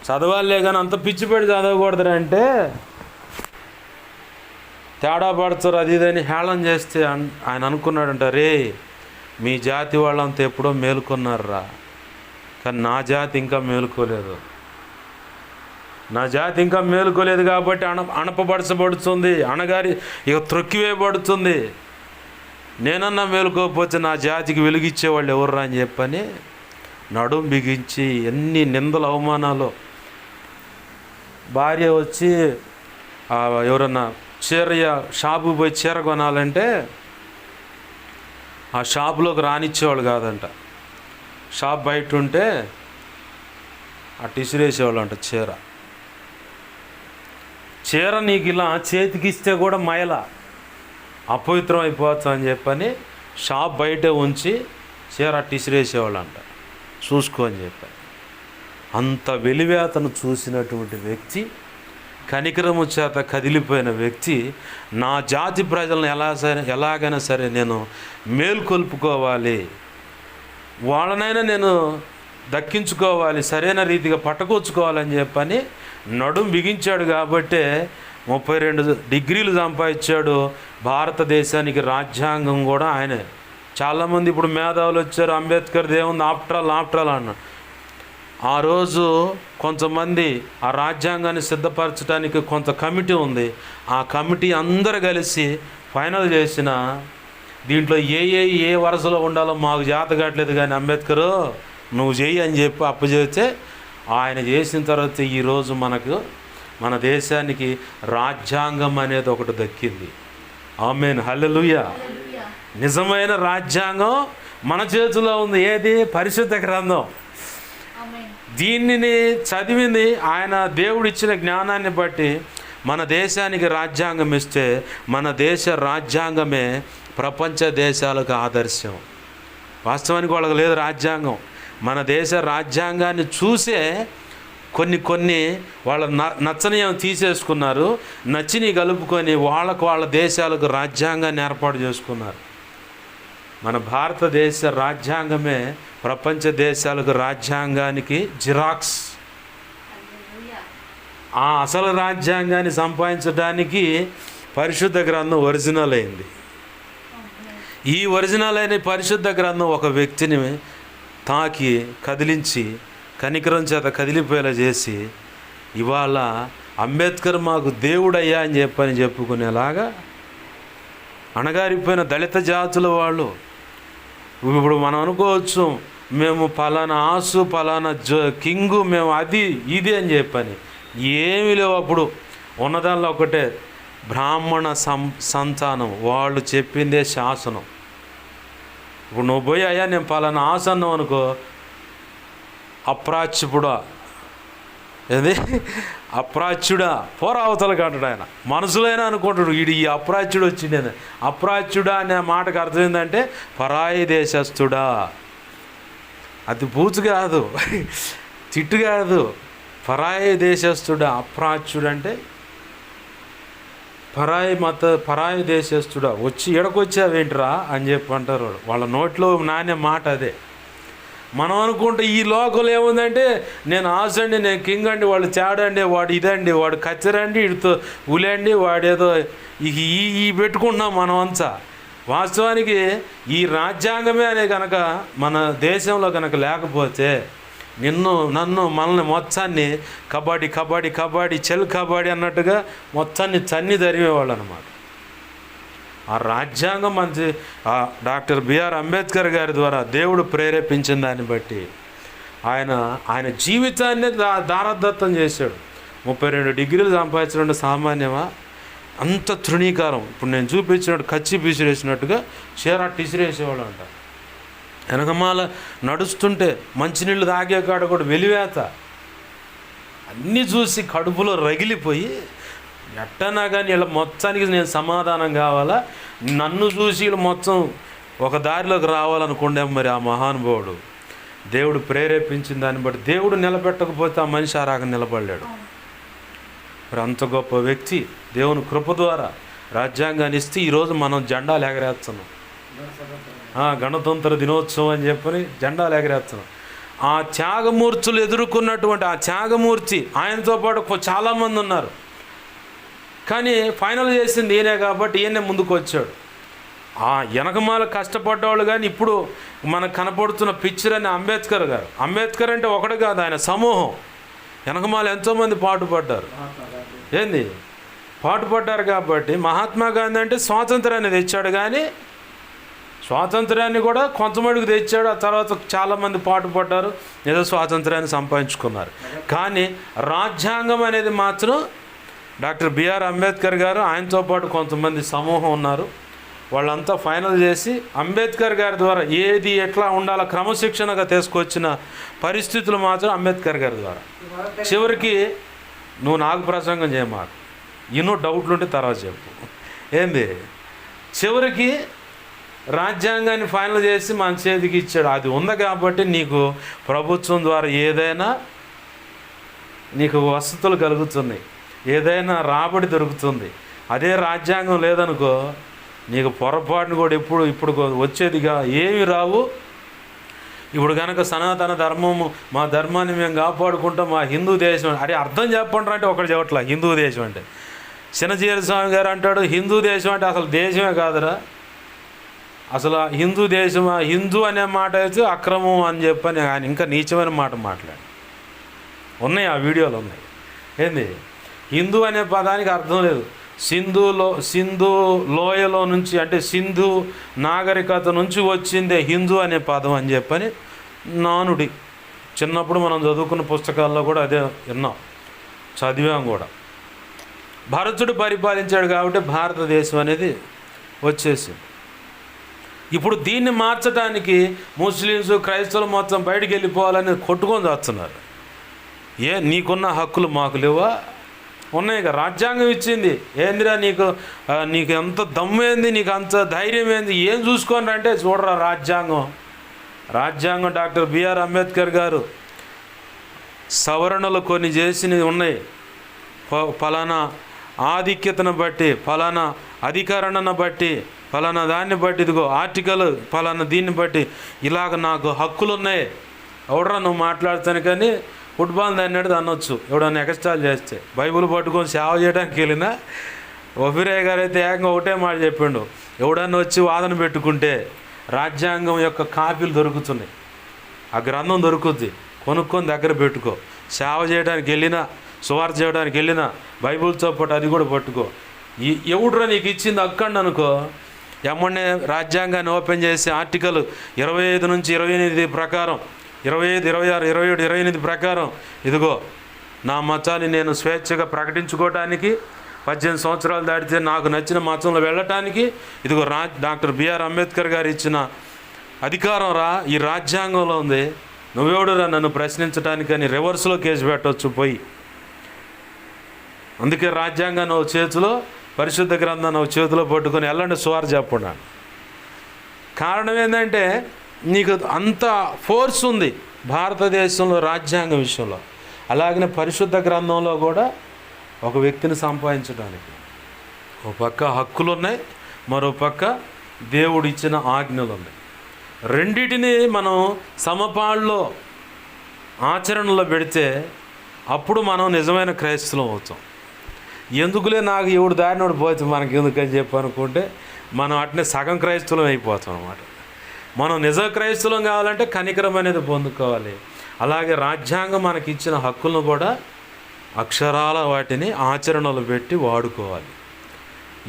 చదవాలే కానీ అంత పిచ్చిపెట్టి చదవకూడదురా అంటే తేడా పడతారు అది ఇదని హేళన చేస్తే ఆయన అనుకున్నాడంట, రే మీ జాతి వాళ్ళంతా ఎప్పుడో మేలుకున్నారా, కానీ నా జాతి ఇంకా మేలుకోలేదు, నా జాతి ఇంకా మేలుకోలేదు కాబట్టి అణపబడచబడుతుంది, అణగారి ఇక త్రొక్కివేయబడుతుంది. నేనన్నా మేలుకోకపోతే నా జాతికి వెలుగిచ్చేవాళ్ళు ఎవర్రా అని చెప్పని నడుం బిగించి ఎన్ని నిందలు అవమానాలు. భార్య వచ్చి ఎవరన్నా షాపు పోయి చీర కొనాలంటే ఆ షాపులోకి రానిచ్చేవాళ్ళు కాదంట. షాప్ బయట ఉంటే ఇసిరేసేవాళ్ళు అంట. చీర నీకు ఇలా చేతికిస్తే కూడా మయల అపవిత్రం అయిపోవచ్చు అని చెప్పని షాప్ బయటే ఉంచి చీర ఇసిరేసేవాళ్ళు అంట, చూసుకో అని చెప్పాను. అంత వెలివేతను చూసినటువంటి వ్యక్తి, కనికరము చేత కదిలిపోయిన వ్యక్తి, నా జాతి ప్రజలను ఎలాగైనా సరే నేను మేల్కొల్పుకోవాలి, వాళ్ళనైనా నేను దక్కించుకోవాలి, సరైన రీతిగా పట్టుకొచ్చుకోవాలని చెప్పని నడుం బిగించాడు. కాబట్టే 32 డిగ్రీలు సంపాదించాడు. భారతదేశానికి రాజ్యాంగం కూడా ఆయనే. చాలామంది ఇప్పుడు మేధావులు వచ్చారు, అంబేద్కర్ దేవుంది ఆఫ్టర్ ఆల్ అన్నాడు. ఆ రోజు కొంతమంది ఆ రాజ్యాంగాన్ని సిద్ధపరచడానికి కొంత కమిటీ ఉంది. ఆ కమిటీ అందరు కలిసి ఫైనల్ చేసిన దీంట్లో ఏ వరుసలో ఉండాలో మాకు జాత కావట్లేదు, కానీ అంబేద్కర్ నువ్వు చెయ్యి అని చెప్పి అప్పచెప్తే ఆయన చేసిన తర్వాత ఈరోజు మన దేశానికి రాజ్యాంగం అనేది ఒకటి దక్కింది. ఆమేన్, హల్లెలూయా. నిజమైన రాజ్యాంగం మన చేతిలో ఉంది. ఏది? పరిశుద్ధ గ్రంథం. దీనిని చదివింది ఆయన దేవుడు ఇచ్చిన జ్ఞానాన్ని బట్టి మన దేశానికి రాజ్యాంగం ఇస్తే మన దేశ రాజ్యాంగమే ప్రపంచ దేశాలకు ఆదర్శం. వాస్తవానికి వాళ్ళకి లేదు రాజ్యాంగం. మన దేశ రాజ్యాంగాన్ని చూసే కొన్ని వాళ్ళ నచ్చనీయం తీసేసుకున్నారు, నచ్చిని కలుపుకొని వాళ్ళ దేశాలకు రాజ్యాంగాన్ని ఏర్పాటు చేసుకున్నారు. మన భారతదేశ రాజ్యాంగమే ప్రపంచ దేశాలకు రాజ్యాంగానికి జిరాక్స్. ఆ అసలు రాజ్యాంగాన్ని సంపాదించడానికి పరిశుద్ధ గ్రంథం ఒరిజినల్ అయింది. ఈ ఒరిజినల్ అయిన పరిశుద్ధ గ్రంథం ఒక వ్యక్తిని తాకి కదిలించి కనికరం చేత కదిలిపోయేలా చేసి ఇవాళ అంబేద్కర్ మాకు దేవుడయ్యా అని చెప్పుకునేలాగా అణగారిపోయిన దళిత జాతుల వాళ్ళు. ఇప్పుడు మనం అనుకోవచ్చు మేము పలానా ఆసు పలానా కింగు మేము అది ఇది అని చెప్పని. ఏమీ లేవు. అప్పుడు ఉన్నదానిలో ఒకటే, బ్రాహ్మణ సంతానం, వాళ్ళు చెప్పిందే శాసనం. ఇప్పుడు నువ్వు పోయి అయ్యా నేను పలానా ఆసు అన్నావు అనుకో, అప్రాచ్యుడా, ఏది అప్రాచ్యుడా పోరా అవతలకి అంటాడు ఆయన. మనసులైనా అనుకుంటాడు ఈ అప్రాచ్యుడు వచ్చిండే. అప్రాచ్యుడా అనే మాటకు అర్థం ఏంటంటే పరాయి దేశస్థుడా. అది బూచు కాదు, తిట్టు కాదు. పరాయి దేశస్థుడా. అప్రాచ్యుడు అంటే పరాయి దేశస్థుడా. వచ్చి ఎడకొచ్చావేంట్రా అని చెప్పి అంటారు. వాళ్ళ నోట్లో నానే మాట అదే. మనం అనుకుంటే ఈ లోకంలో ఏముందంటే నేను ఆసండి, నేను కింగ్ అండి, వాళ్ళు తేడండి, వాడు ఇదండి, వాడు కచ్చరండి, ఇటుతో ఉలేండి, వాడేదో ఈ పెట్టుకుంటున్నాం మనం అంతా. వాస్తవానికి ఈ రాజ్యాంగమే అనే కనుక మన దేశంలో కనుక లేకపోతే నన్ను మనల్ని మొత్తాన్ని కబడ్డీ కబడ్డీ కబడ్డీ చెల్ కబడ్డీ అన్నట్టుగా మొత్తాన్ని తన్ని తరిమేవాళ్ళు అనమాట. ఆ రాజ్యాంగం మంచి డాక్టర్ బిఆర్ అంబేద్కర్ గారి ద్వారా దేవుడు ప్రేరేపించిన దాన్ని బట్టి ఆయన జీవితాన్ని దారదత్తం చేశాడు. 32 డిగ్రీలు సంపాదించడం సామాన్యమా? అంత తృణీకారం. ఇప్పుడు నేను చూపించినట్టు కచ్చి పీసిరేసినట్టుగా చీర టిసిరేసేవాళ్ళు అంట. వెనకమాల నడుస్తుంటే మంచినీళ్ళు తాగే కాడ కూడా వెలివేత. అన్నీ చూసి కడుపులో రగిలిపోయి ఎట్టనా కానీ వీళ్ళ మొత్తానికి నేను సమాధానం కావాలా, నన్ను చూసి వీళ్ళు మొత్తం ఒక దారిలోకి రావాలనుకుండే. మరి ఆ మహానుభావుడు దేవుడు ప్రేరేపించిన దాన్ని బట్టి దేవుడు నిలబెట్టకపోతే ఆ మనిషి ఆ రాగా నిలబడలేడు. మరి అంత గొప్ప వ్యక్తి దేవుని కృప ద్వారా రాజ్యాంగాన్ని ఇస్తే ఈరోజు మనం జెండాలు ఎగరేస్తున్నాం. గణతంత్ర దినోత్సవం అని చెప్పని జెండాలు ఎగరేస్తున్నాం. ఆ త్యాగమూర్తులు ఎదుర్కొన్నటువంటి ఆ త్యాగమూర్తి ఆయనతో పాటు చాలామంది ఉన్నారు. కానీ ఫైనల్ చేసింది ఈయనే కాబట్టి ఈయనే ముందుకు వచ్చాడు. ఆ వెనకమాల కష్టపడ్డవాళ్ళు. కానీ ఇప్పుడు మనకు కనపడుతున్న పిక్చర్ అని అంబేద్కర్ గారు. అంబేద్కర్ అంటే ఒకడు కాదు, ఆయన సమూహం. వెనకమాల ఎంతోమంది పాటుపడ్డారు. ఏంది పాటుపడ్డారు కాబట్టి మహాత్మా గాంధీ అంటే స్వాతంత్రాన్ని తెచ్చాడు. కానీ స్వాతంత్రాన్ని కూడా కొంతమటుకు తెచ్చాడు. ఆ తర్వాత చాలామంది పాటుపడ్డారు, ఏదో స్వాతంత్రాన్ని సంపాదించుకున్నారు. కానీ రాజ్యాంగం అనేది మాత్రం డాక్టర్ బిఆర్ అంబేద్కర్ గారు, ఆయనతో పాటు కొంతమంది సమూహం ఉన్నారు. వాళ్ళంతా ఫైనల్ చేసి అంబేద్కర్ గారి ద్వారా ఏది ఎట్లా ఉండాలో క్రమశిక్షణగా తీసుకొచ్చిన పరిస్థితులు మాత్రం అంబేద్కర్ గారి ద్వారా. చివరికి నువ్వు నాకు ప్రసంగం చేయమాకు, ఎన్నో డౌట్లు ఉంటే తర్వాత చెప్పు. ఏంది చివరికి రాజ్యాంగాన్ని ఫైనల్ చేసి మన చేతికి ఇచ్చాడు. అది ఉంది కాబట్టి నీకు ప్రభుత్వం ద్వారా ఏదైనా నీకు వసతులు కలుగుతున్నాయి, ఏదైనా రాబడి దొరుకుతుంది. అదే రాజ్యాంగం లేదనుకో నీకు పొరపాటును కూడా ఇప్పుడు వచ్చేదిగా ఏమి రావు. ఇప్పుడు కనుక సనాతన ధర్మము, మా ధర్మాన్ని మేము కాపాడుకుంటాం, మా హిందూ దేశం. అరే అర్థం చెప్పంటారు అంటే ఒకటి చెప్పట్లా. హిందూ దేశం అంటే చిన్నజీర స్వామి గారు అంటాడు, హిందూ దేశం అంటే అసలు దేశమే కాదురా, అసలు హిందూ దేశమా, హిందూ అనే మాట అయితే అక్రమం అని చెప్పని ఆయన ఇంకా నీచమైన మాట మాట్లాడు. ఉన్నాయి, ఆ వీడియోలు ఉన్నాయి. ఏంది హిందూ అనే పదానికి అర్థం లేదు. సింధు లోయలో నుంచి అంటే సింధు నాగరికత నుంచి వచ్చిందే హిందూ అనే పదం అని చెప్పని నానుడి. చిన్నప్పుడు మనం చదువుకున్న పుస్తకాల్లో కూడా అదే విన్నాం, చదివాం కూడా. భరతుడు పరిపాలించాడు కాబట్టి భారతదేశం అనేది వచ్చేసింది. ఇప్పుడు దీన్ని మార్చడానికి ముస్లిమ్స్ క్రైస్తవులు మొత్తం బయటికి వెళ్ళిపోవాలని కొట్టుకొని వస్తున్నారు. నీకున్న హక్కులు మాకు లేవా? ఉన్నాయి కదా, రాజ్యాంగం ఇచ్చింది. ఏందిరా నీకు ఎంత దమ్మేంది, నీకు అంత ధైర్యం ఏంది, ఏం చూసుకోండి అంటే చూడరా రాజ్యాంగం డాక్టర్ బిఆర్ అంబేద్కర్ గారు సవరణలు కొన్ని చేసినవి ఉన్నాయి. ఫలానా ఆధిక్యతను బట్టి, ఫలానా అధికరణను బట్టి, ఫలానా దాన్ని బట్టి, ఇదిగో ఆర్టికల్ ఫలానా దీన్ని బట్టి ఇలాగ నాకు హక్కులు ఉన్నాయి. ఎవడరా నువ్వు మాట్లాడుతాను కానీ ఫుట్బాల్ దాన్ని అనొచ్చు ఎవడన్నా ఎక్స్ట్రాలు చేస్తే. బైబుల్ పట్టుకొని సేవ చేయడానికి వెళ్ళినా ఒఫిరే గారు అయితే ఏకంగా ఒకటే మాట చెప్పిండు, ఎవడన్నా వచ్చి వాదన పెట్టుకుంటే రాజ్యాంగం యొక్క కాపీలు దొరుకుతున్నాయి, ఆ గ్రంథం దొరుకుద్ది, కొనుక్కొని దగ్గర పెట్టుకో. సేవ చేయడానికి వెళ్ళినా, సువార్త చేయడానికి వెళ్ళినా బైబుల్తో పాటు అది కూడా పట్టుకో. ఎవడురా నీకు ఇచ్చింది అక్కండి అనుకో, ఎమ్మనే రాజ్యాంగాన్ని ఓపెన్ చేసి ఆర్టికల్ 25 నుంచి 28 ప్రకారం 25, 26, 27, 28 ప్రకారం ఇదిగో నా మతాన్ని నేను స్వేచ్ఛగా ప్రకటించుకోవటానికి 18 సంవత్సరాలు దాటితే నాకు నచ్చిన మతంలో వెళ్ళటానికి ఇదిగో డాక్టర్ బిఆర్ అంబేద్కర్ గారు ఇచ్చిన అధికారం ఈ రాజ్యాంగంలో ఉంది. నువ్వెవడురా నన్ను ప్రశ్నించడానికని రివర్స్లో కేసు పెట్టవచ్చు పోయి. అందుకే రాజ్యాంగాన్ని ఒక చేతిలో, పరిశుద్ధ గ్రంథాన్ని ఒక చేతిలో పట్టుకొని వెళ్ళండి సువార్త చెప్పండి. కారణం ఏంటంటే నీకు అంత ఫోర్స్ ఉంది భారతదేశంలో రాజ్యాంగం విషయంలో. అలాగనే పరిశుద్ధ గ్రంథంలో కూడా ఒక వ్యక్తిని సంపాదించడానికి ఒక పక్క హక్కులు ఉన్నాయి, మరో పక్క దేవుడు ఇచ్చిన ఆజ్ఞలు ఉన్నాయి. రెండిటిని మనం సమపాళ్ళలో ఆచరణలో పెడితే అప్పుడు మనం నిజమైన క్రైస్తవం అవుతాం. ఎందుకులే నాకు ఎవడు దారినోడు పోతే మనకి ఎందుకని చెప్పి అనుకుంటే మనం అట్నే సగం క్రైస్తవం అయిపోతాం అన్నమాట. మనం నిజ క్రైస్తవం కావాలంటే కనికరం అనేది పొందుకోవాలి. అలాగే రాజ్యాంగం మనకి ఇచ్చిన హక్కులను కూడా అక్షరాల వాటిని ఆచరణలో పెట్టి వాడుకోవాలి.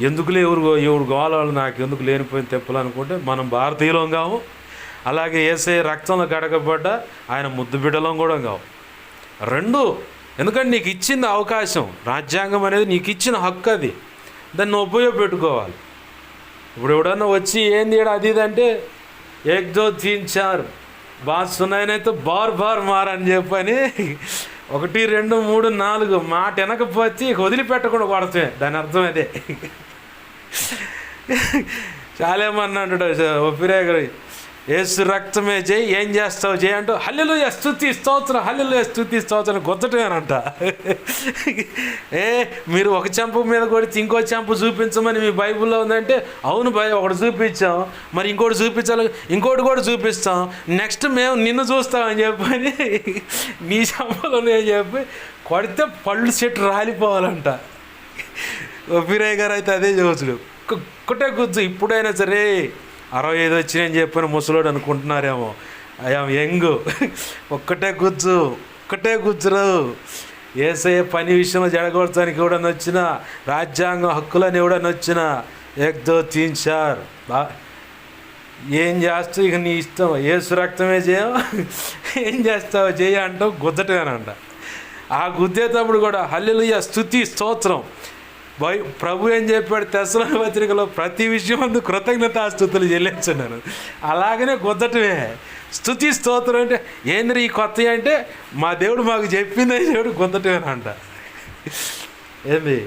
ఎందుకులే ఎవరు గోవాళ్ళు నాకు ఎందుకు లేనిపోయిన తెప్పాలనుకుంటే మనం భారతీయులం కావు, అలాగే యేసయ్య రక్తంలో కడగబడ్డ ఆయన ముద్దు బిడ్డలం కూడా కావు. రెండు, ఎందుకంటే నీకు ఇచ్చింది అవకాశం, రాజ్యాంగం అనేది నీకు ఇచ్చిన హక్కు, అది దాన్ని ఉపయోగపెట్టుకోవాలి. ఇప్పుడు ఎవడన్నా వచ్చి ఏంది అది ఇది అంటే 1 2 3 4 బాగా సున్నాయినైతే బార్ మారని చెప్పని 1 2 3 4 మాట వెనకపోతే వదిలిపెట్టకుండా కొడతామే, దాని అర్థం అదే. చాలామంది ఒప్పిరేగరు యేసు రక్తమే చేయి, ఏం చేస్తావు చేయి అంటూ హల్లెలూయా స్తుతి స్తోత్రం, హల్లెలూయా స్తుతి స్తోత్రం గొద్దటమేనంట. మీరు ఒక చెంప మీద కొడితే ఇంకో చెంప చూపించమని మీ బైబిల్లో ఉందంటే అవును భయ ఒకటి చూపించాం, మరి ఇంకోటి చూపించాలి, ఇంకోటి కూడా చూపిస్తాం, నెక్స్ట్ మేము నిన్ను చూస్తామని చెప్పని నీ చెంపలోనే చెప్పి కొడితే పళ్ళు చెట్టు రాలిపోవాలంట. ఒప్పిరయ్య గారు అయితే అదే చూసుడు, ఒక్కటే కూర్చు. ఇప్పుడైనా సరే 65 వచ్చినాయని చెప్పిన ముసలోడు అనుకుంటున్నారేమో, అయ్యా యంగ్, ఒక్కటే కూర్చురావు. యేసయ్య పని విషయంలో జడగొడతానికి ఎవడన్నా వచ్చినా, రాజ్యాంగం హక్కులని ఎవడన్నా వచ్చినా 1 2 3 4 ఏం చేస్తావు ఇక నీ ఇష్టం, యేసు రక్తమే చేయం, ఏం చేస్తావు చేయ అంటావు గుద్దటమేనంట. ఆ గుద్దేటప్పుడు కూడా హల్లెలూయా స్తుతి స్తోత్రం. ప్రభు ఏం చెప్పాడు తెస్సలోని పత్రికలో, ప్రతి విషయం అందు కృతజ్ఞతాస్తుతులు చెల్లించున్నాను. అలాగనే గుద్దటమే స్తుతి స్తోత్రం. అంటే ఏంద్రీ ఈ కొత్త అంటే మా దేవుడు మాకు చెప్పిందని దేవుడు గుద్దటమేనంట. ఏంది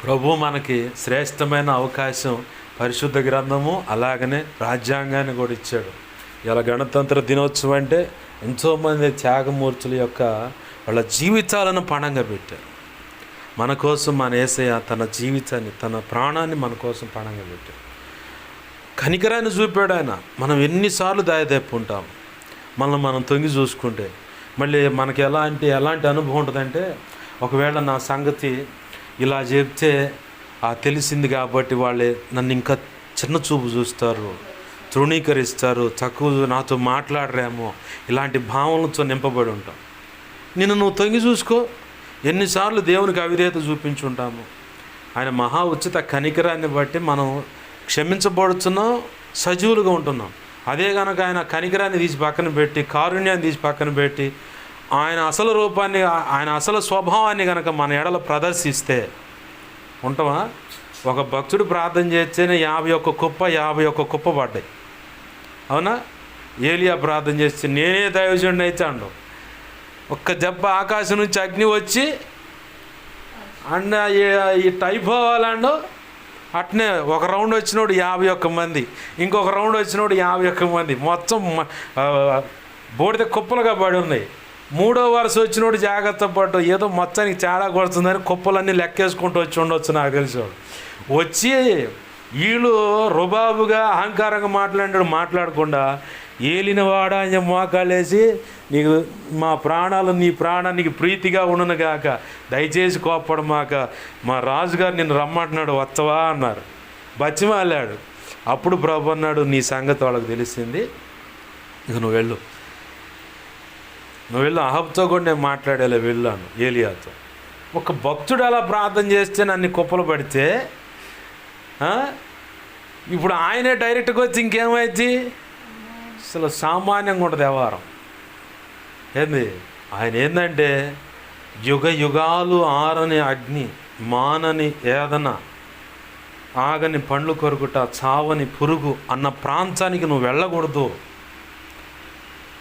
ప్రభు మనకి శ్రేష్టమైన అవకాశం పరిశుద్ధ గ్రంథము, అలాగనే రాజ్యాంగాన్ని కూడా ఇచ్చాడు. ఇలా గణతంత్ర దినోత్సవం అంటే ఎంతోమంది త్యాగమూర్తుల యొక్క వాళ్ళ జీవితాలను పణంగా పెట్టారు. మన కోసం మన యేసయ్య తన జీవితాన్ని, తన ప్రాణాన్ని మన కోసం పణంగా పెట్టాడు. కనికరాన్ని చూపాడు ఆయన. మనం ఎన్నిసార్లు దాయదెప్పుంటాం, మనం తొంగి చూసుకుంటే మళ్ళీ మనకి ఎలాంటి అనుభవం ఉంటుందంటే, ఒకవేళ నా సంగతి ఇలా చెప్తే తెలిసింది కాబట్టి వాళ్ళే నన్ను ఇంకా చిన్న చూపు చూస్తారు, తృణీకరిస్తారు, తక్కువ నాతో మాట్లాడరేమో, ఇలాంటి భావనలతో నింపబడి ఉంటాం. నువ్వు తొంగి చూసుకో, ఎన్నిసార్లు దేవునికి అవిధేయత చూపించుంటాము. ఆయన మహా ఉచిత కనికరాన్ని బట్టి మనం క్షమించబడుతున్నాం, సజీవులుగా ఉంటున్నాం. అదే కనుక ఆయన కనికరాన్ని తీసి పక్కన పెట్టి, కారుణ్యాన్ని తీసి పక్కన పెట్టి, ఆయన అసలు రూపాన్ని, ఆయన అసలు స్వభావాన్ని కనుక మన ఎడల ప్రదర్శిస్తే ఉంటామా? ఒక భక్తుడు ప్రార్థన చేస్తేనే 51 కుప్ప పడ్డాయి. అవునా? ఏలియా ప్రార్థన చేస్తే నేనే దైవజనుడిని అయితే అండు, ఒక్క దెబ్బ ఆకాశం నుంచి అగ్ని వచ్చి అన్న ఈ టైప్ అవ్వాలండు. అట్నే ఒక రౌండ్ వచ్చినోడు 51 మంది, ఇంకొక రౌండ్ వచ్చినోడు 51 మంది, మొత్తం బూడిద కుప్పలుగా పడి ఉన్నాయి. 3వ వరుస వచ్చినోడు జాగ్రత్త పడ్డు, ఏదో మొత్తానికి తేడా కొడుతుందని కుప్పలన్నీ లెక్కేసుకుంటూ వచ్చి ఉండొచ్చు నాకు తెలిసేవాడు. వచ్చి వీళ్ళు రుబాబుగా అహంకారంగా మాట్లాడకుండా ఏలినవాడా అని మోకాలేసి, నీకు మా ప్రాణాలు, నీ ప్రాణానికి ప్రీతిగా ఉండను గాక, దయచేసి కోప్పడమాక, మా రాజుగారు నిన్ను రమ్మంటున్నాడు వత్తవా అన్నారు. బచ్చిమాలాడు. అప్పుడు ప్రభు అన్నాడు, నీ సంగతి వాళ్ళకి తెలిసింది, ఇక నువ్వు వెళ్ళు అహబ్తో కూడా నేను మాట్లాడేలా వెళ్ళాను ఏలియాతో. ఒక భక్తుడు అలా ప్రార్థన చేస్తే నన్ను కుప్పలు పడితే ఇప్పుడు ఆయనే డైరెక్ట్గా వచ్చి ఇంకేమైంది, అసలు సామాన్యంగా ఉంటుంది వ్యవహారం. ఏంది ఆయన ఏంటంటే యుగ యుగాలు ఆరని అగ్ని, మానని ఏదన, ఆగని పండ్లు కొరుకుట, చావని పురుగు అన్న ప్రాంతానికి నువ్వు వెళ్ళకూడదు.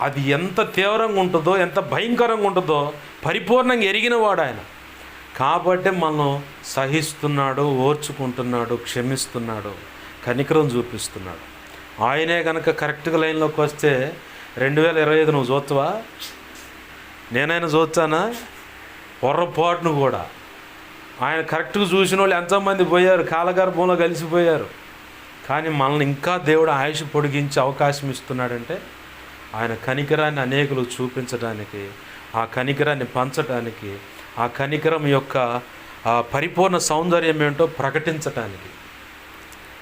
అది ఎంత తీవ్రంగా ఉంటుందో, ఎంత భయంకరంగా ఉంటుందో పరిపూర్ణంగా ఎరిగినవాడు ఆయన. కాబట్టి మనం సహిస్తున్నాడు, ఓర్చుకుంటున్నాడు, క్షమిస్తున్నాడు, కనికరం చూపిస్తున్నాడు. ఆయనే కనుక కరెక్ట్గా లైన్లోకి వస్తే 2025 నువ్వు చూస్తావా? నేనైనా చూస్తానా? పొర్రపాటును కూడా. ఆయన కరెక్ట్గా చూసిన వాళ్ళు ఎంతోమంది పోయారు, కాలగర్భంలో కలిసిపోయారు. కానీ మనల్ని ఇంకా దేవుడు ఆయుష్ పొడిగించి అవకాశం ఇస్తున్నాడంటే ఆయన కనికరాన్ని అనేకులు చూపించడానికి, ఆ కనికరాన్ని పంచడానికి, ఆ కనికరం యొక్క పరిపూర్ణ సౌందర్యం ఏంటో ప్రకటించటానికి.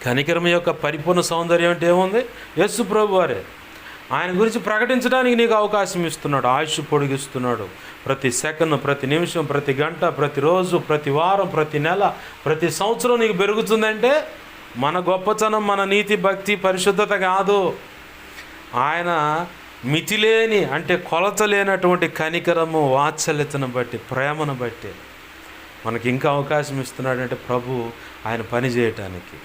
కనికరం యొక్క పరిపూర్ణ సౌందర్యం అంటే ఏముంది? యేసు ప్రభు వారే. ఆయన గురించి ప్రకటించడానికి నీకు అవకాశం ఇస్తున్నాడు, ఆయుష్ పొడిగిస్తున్నాడు. ప్రతి సెకండ్, ప్రతి నిమిషం, ప్రతి గంట, ప్రతిరోజు, ప్రతి వారం, ప్రతి నెల, ప్రతి సంవత్సరం నీకు పెరుగుతుందంటే మన గొప్పతనం, మన నీతి, భక్తి, పరిశుద్ధత కాదు. ఆయన మితిలేని, అంటే కొలత లేనటువంటి కనికరము, వాత్సల్యతను బట్టి, ప్రేమను బట్టి మనకి ఇంకా అవకాశం ఇస్తున్నాడంటే ప్రభు ఆయన పని చేయటానికి.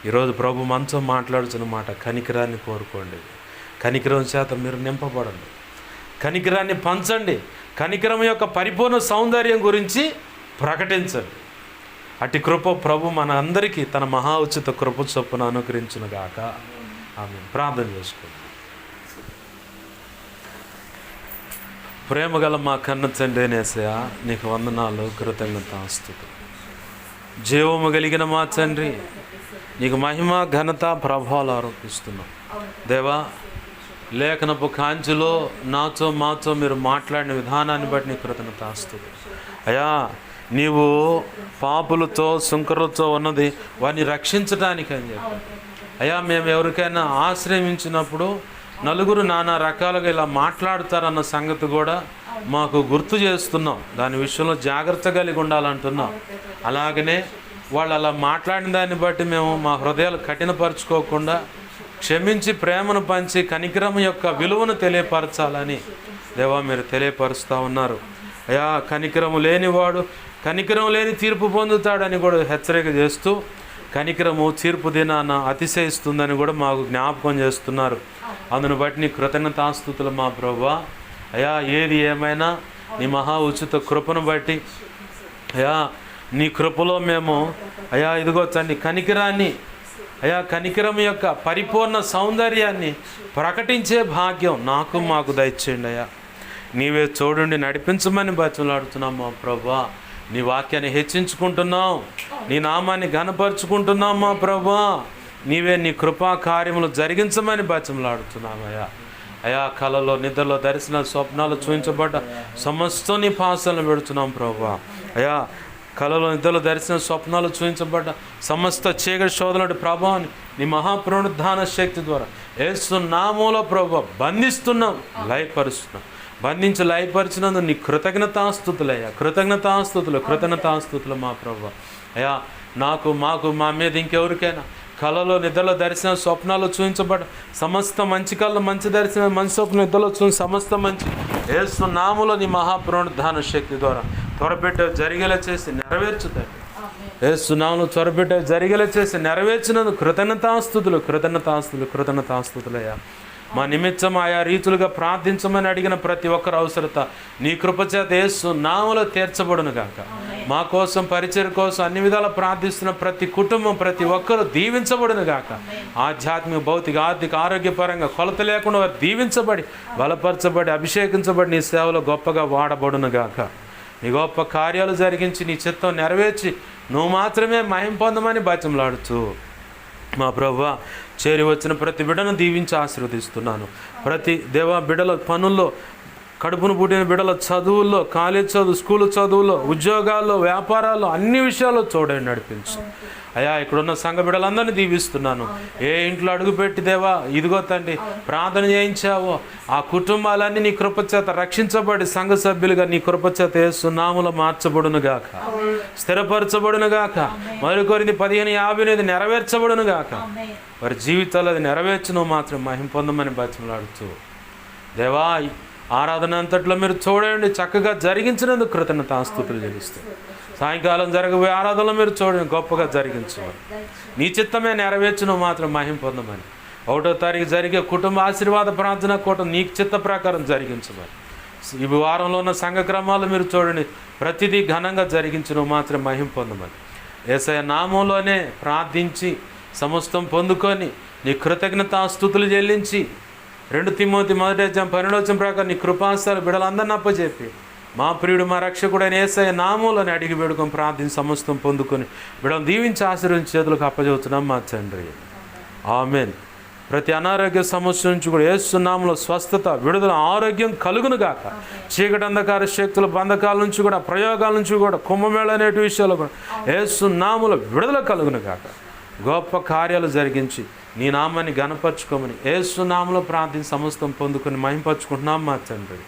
ఈరోజు ప్రభు మనతో మాట్లాడుతున్న మాట, కనికరాన్ని కోరుకోండి, కనికరం చేత మీరు నింపబడండి, కనికరాన్ని పంచండి, కనికరం యొక్క పరిపూర్ణ సౌందర్యం గురించి ప్రకటించండి. అట్టి కృప ప్రభు మన అందరికీ తన మహా ఉచిత కృప చొప్పున అనుగ్రహించునుగాక. ఆమేన్. ప్రార్థన చేసుకోండి. ప్రేమగల మా కన్న తండ్రి యేసయ్యా, నీకు వందనాలు, కృతజ్ఞతాస్తుతులు. జీవము కలిగిన మా తండ్రి, నీకు మహిమ, ఘనత, ప్రభావాలు ఆరోపిస్తున్నాం. దేవా, లేఖనపు కాంచిలో నాతో మాతో మీరు మాట్లాడిన విధానాన్ని బట్టి నీకు కృతజ్ఞతాస్తుతులు. అయ్యా, నీవు పాపులతో, సుంకరులతో ఉన్నది వారిని రక్షించడానికి అని చెప్పారు. అయ్యా, మేము ఎవరికైనా ఆశ్రయించినప్పుడు నలుగురు నానా రకాలుగా ఇలా మాట్లాడతారన్న సంగతి కూడా మాకు గుర్తు చేస్తున్నాం. దాని విషయంలో జాగ్రత్త కలిగి ఉండాలంటున్నాం. అలాగనే వాళ్ళు అలా మాట్లాడిన దాన్ని బట్టి మేము మా హృదయాలు కఠినపరచుకోకుండా క్షమించి ప్రేమను పంచి కనికరం యొక్క విలువను తెలియపరచాలని దేవా మీరు తెలియపరుస్తూ ఉన్నారు. అయ్యా, కనికరం లేనివాడు కనికరం లేని తీర్పు పొందుతాడని కూడా హెచ్చరిక చేస్తూ, కనికరము తీర్పు దినాన అతిశయిస్తుందని కూడా మాకు జ్ఞాపకం చేస్తున్నారు. అందును బట్టి నీ కృతజ్ఞతాస్తుతులు మా ప్రభువా. అయ్యా, ఏది ఏమైనా నీ మహా ఉచిత కృపను బట్టి అయ్యా, నీ కృపలో మేము అయ్యా ఇదిగో తండ్రి కనికరాన్ని, అయ్యా కనికరం యొక్క పరిపూర్ణ సౌందర్యాన్ని ప్రకటించే భాగ్యం నాకు మాకు దయచేయండి. అయ్యా, నీవే చూడండి, నడిపించమని బతులాడుతున్నాం మా ప్రభువా. నీ వాక్యాన్ని హెచ్చించుకుంటున్నాం, నీ నామాన్ని ఘనపరుచుకుంటున్నాం మా ప్రభువా. నీవే నీ కృపా కార్యములు జరిగించమని బతిమలాడుతున్నామయ్యా. అయా, కళలో, నిద్రలో, దర్శనాలు, స్వప్నాలు చూపించబడ్డ సమస్తం నీ పాసలను పెడుతున్నాం ప్రభువా. అయా, కళలో, నిద్రలో, దర్శన, స్వప్నాలు చూపించబడ్డ సమస్త చీకటి శోధనటి ప్రభావాన్ని నీ మహాపునరుద్ధాన శక్తి ద్వారా యేసు నామములో ప్రభువా బంధిస్తున్నాం, లయపరుస్తున్నాం. బంధించి లయపరిచినందుకు నీ కృతజ్ఞతాస్తుతులయ్యా, కృతజ్ఞతాస్తుతులు మా ప్రభువా. అయ్యా, నాకు, మాకు, మా మీద ఇంకెవరికైనా కళలో, నిద్రలో, దర్శనం, స్వప్నాలు చూపించబడ్డ సమస్త మంచి కళలో, మంచి దర్శనం, మంచి స్వప్న, నిద్రలో చూసి సమస్త మంచి యేసు నామములో నీ మహాపునరుద్ధాన శక్తి ద్వారా త్వరపెట్టే జరిగేలా చేసి నెరవేర్చుతాయి. యేసు నామములో త్వరపెట్టే జరిగేలా చేసి నెరవేర్చినందుకు కృతజ్ఞతాస్తుతులయ్యా. మా నిమిత్తం ఆయా రీతులుగా ప్రార్థించమని అడిగిన ప్రతి ఒక్కరి అవసరత నీ కృపచేత యేసు నామములో తీర్చబడును గాక. మా కోసం, పరిచర్య కోసం అన్ని విధాలా ప్రార్థిస్తున్న ప్రతి కుటుంబం, ప్రతి ఒక్కరు దీవించబడును గాక. ఆధ్యాత్మిక, భౌతిక, ఆర్థిక, ఆరోగ్యపరంగా కొలత లేకుండా వారు దీవించబడి, బలపరచబడి, అభిషేకించబడి నీ సేవలో గొప్పగా వాడబడును గాక. నీ గొప్ప కార్యాలు జరిగించి నీ చిత్తం నెరవేర్చి నువ్వు మాత్రమే మహిమ పొందమని బతిమలాడుతూ మా ప్రభువా, చేరి వచ్చిన ప్రతి బిడ్డను దీవించి ఆశీర్వదిస్తున్నాను. ప్రతి దేవా బిడ్డల పనుల్లో కడుపును పుట్టిన బిడ్డల చదువుల్లో, కాలేజ్ చదువు, స్కూల్ చదువుల్లో, ఉద్యోగాల్లో, వ్యాపారాల్లో, అన్ని విషయాల్లో చూడండి, నడిపించు అయ్యా. ఇక్కడున్న సంఘ బిడ్డలందరినీ దీవిస్తున్నాను. ఏ ఇంట్లో అడుగుపెట్టి దేవా, ఇదిగో తండ్రి ప్రార్థన చేయించావో ఆ కుటుంబాలన్నీ నీ కృపచేత రక్షించబడి సంఘ సభ్యులుగా నీ కృపచేత యేసు నామములో మార్చబడును గాక, స్థిరపరచబడును గాక, మరికొరిది 15:58 నెరవేర్చబడును గాక. వారి జీవితాలు అది నెరవేర్చును మాత్రం మహిమ పొందమని బతిమలాడుతూ దేవా, ఆరాధన అంతట్లో మీరు చూడండి, చక్కగా జరిగించినందుకు కృతజ్ఞతాస్తుతులు చెల్లిస్తూ సాయంకాలం జరగబోయే ఆరాధనలో మీరు చూడండి, గొప్పగా జరిగించమని, నీ చిత్తమే నెరవేర్చును మాత్రం మహిమ పొందమని. 1వ తారీఖు జరిగే కుటుంబ ఆశీర్వాద ప్రార్థన కూటం నీ చిత్త ప్రకారం జరిగించమని. ఈ వారంలో ఉన్న సంఘక్రమాలు మీరు చూడండి, ప్రతిదీ ఘనంగా జరిగించను మాత్రం మహిమ పొందమని. యేసయ్య నామంలోనే ప్రార్థించి సమస్తం పొందుకొని నీ కృతజ్ఞతాస్తుతులు చెల్లించి 2 తిమోతి 1:12 ప్రకారం నీ కృపాస్తాలు బిడ్డలందరినీ అప్పచెప్పి మా ప్రియుడు మా రక్షకుడైన యేసయ్య నామంలోనే అడిగి వేడుకొని ప్రార్థించి సమస్తం పొందుకొని బిడ్డలను దీవించి ఆశీర్వదించి చేతులకు అప్పచెబుతున్నాం మా తండ్రి. ఆమేన్. ప్రతి అనారోగ్య సమస్య నుంచి కూడా యేసు నామములో స్వస్థత, విడుదల, ఆరోగ్యం కలుగును గాక. చీకటి అంధకార శక్తుల బంధకాల నుంచి కూడా, ప్రయోగాల నుంచి కూడా, కుంభమేళ అనే విషయాలు కూడా యేసు నామములో విడుదల కలుగును గాక. గొప్ప కార్యాలు జరిగించి నీ నామాన్ని గణపరచుకోమని యేసు నామములో ప్రార్థించి సమస్తం పొందుకొని మహింపరచుకుంటున్నాం మా తండ్రి.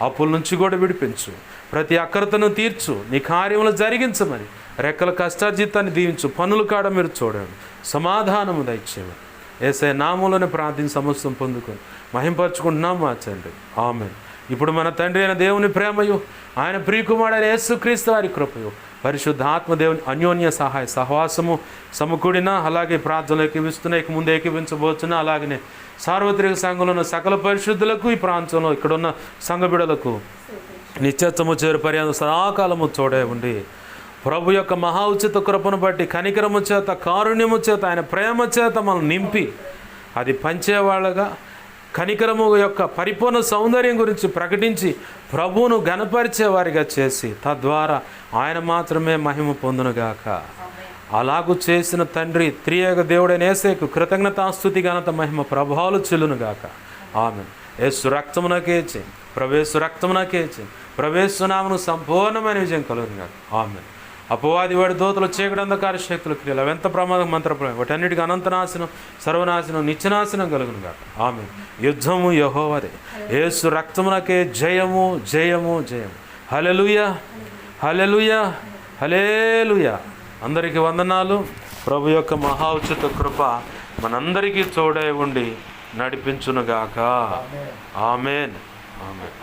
అప్పుల నుంచి కూడా విడిపించు, ప్రతి అక్కరతను తీర్చు, నీ కార్యములు జరిగించమని, రెక్కల కష్టార్జితాన్ని దీవించు, పనులు కాడ మీరు చూడండి, సమాధానము దయచేయమని యేసయ్య నామములోనే ప్రార్థించి సమస్తం పొందుకొని మహింపరచుకుంటున్నాం మా తండ్రి. ఆమేన్. ఇప్పుడు మన తండ్రి అయిన దేవుని ప్రేమయు, ఆయన ప్రియకుమారుడైన యేసుక్రీస్తు వారి కృపయు, పరిశుద్ధ ఆత్మదేవుని అన్యోన్య సహాయ సహవాసము సమకూడిన, అలాగే ప్రార్థనలు ఏకీవిస్తున్నా, ఇక ముందు ఏకీవించబోతున్నా, అలాగనే సార్వత్రిక సంఘంలో ఉన్న సకల పరిశుద్ధులకు, ఈ ప్రాంతంలో ఇక్కడున్న సంఘ బిడ్డలకు నిత్యత్వము చేరు పర్యంతం సదాకాలము తోడే ఉండి ప్రభు యొక్క మహా ఉచిత కృపను బట్టి కనికరము చేత, కారుణ్యము చేత, ఆయన ప్రేమ చేత మనం నింపి అది పంచేవాళ్ళగా, కనికరము యొక్క పరిపూర్ణ సౌందర్యం గురించి ప్రకటించి ప్రభువును ఘనపరిచేవారిగా చేసి తద్వారా ఆయన మాత్రమే మహిమ పొందునుగాక. అలాగూ చేసిన తండ్రి త్రియేక దేవుడైన యేసయ్యకు కృతజ్ఞతాస్తుతి, ఘనత, మహిమ, ప్రభావాలు చెల్లునుగాక. ఆమేన్. యేసు రక్తమునకేచి, ప్రవేశు రక్తమునకేచి, ప్రవేశునామను సంపూర్ణమైన విజయం కలుగునుగాక. ఆమేన్. అపవాది వాడి దూతలు, చీకటి అంధకార శక్తుల క్రియలు, ఎంత ప్రమాదం, మంత్రప్రమాదం, వాటన్నిటికీ అనంతనాశనం, సర్వనాశనం, నిత్యనాశనం కలుగునుగాక. ఆమేన్. యుద్ధము యెహోవాదే, యేసు రక్తమునకే జయము, జయము, జయము. హల్లెలూయా, హల్లెలూయా, హల్లెలూయా. అందరికీ వందనాలు. ప్రభు యొక్క మహా ఉచిత కృప మనందరికీ తోడై ఉండి నడిపించునుగాక. ఆమేన్. ఆమేన్.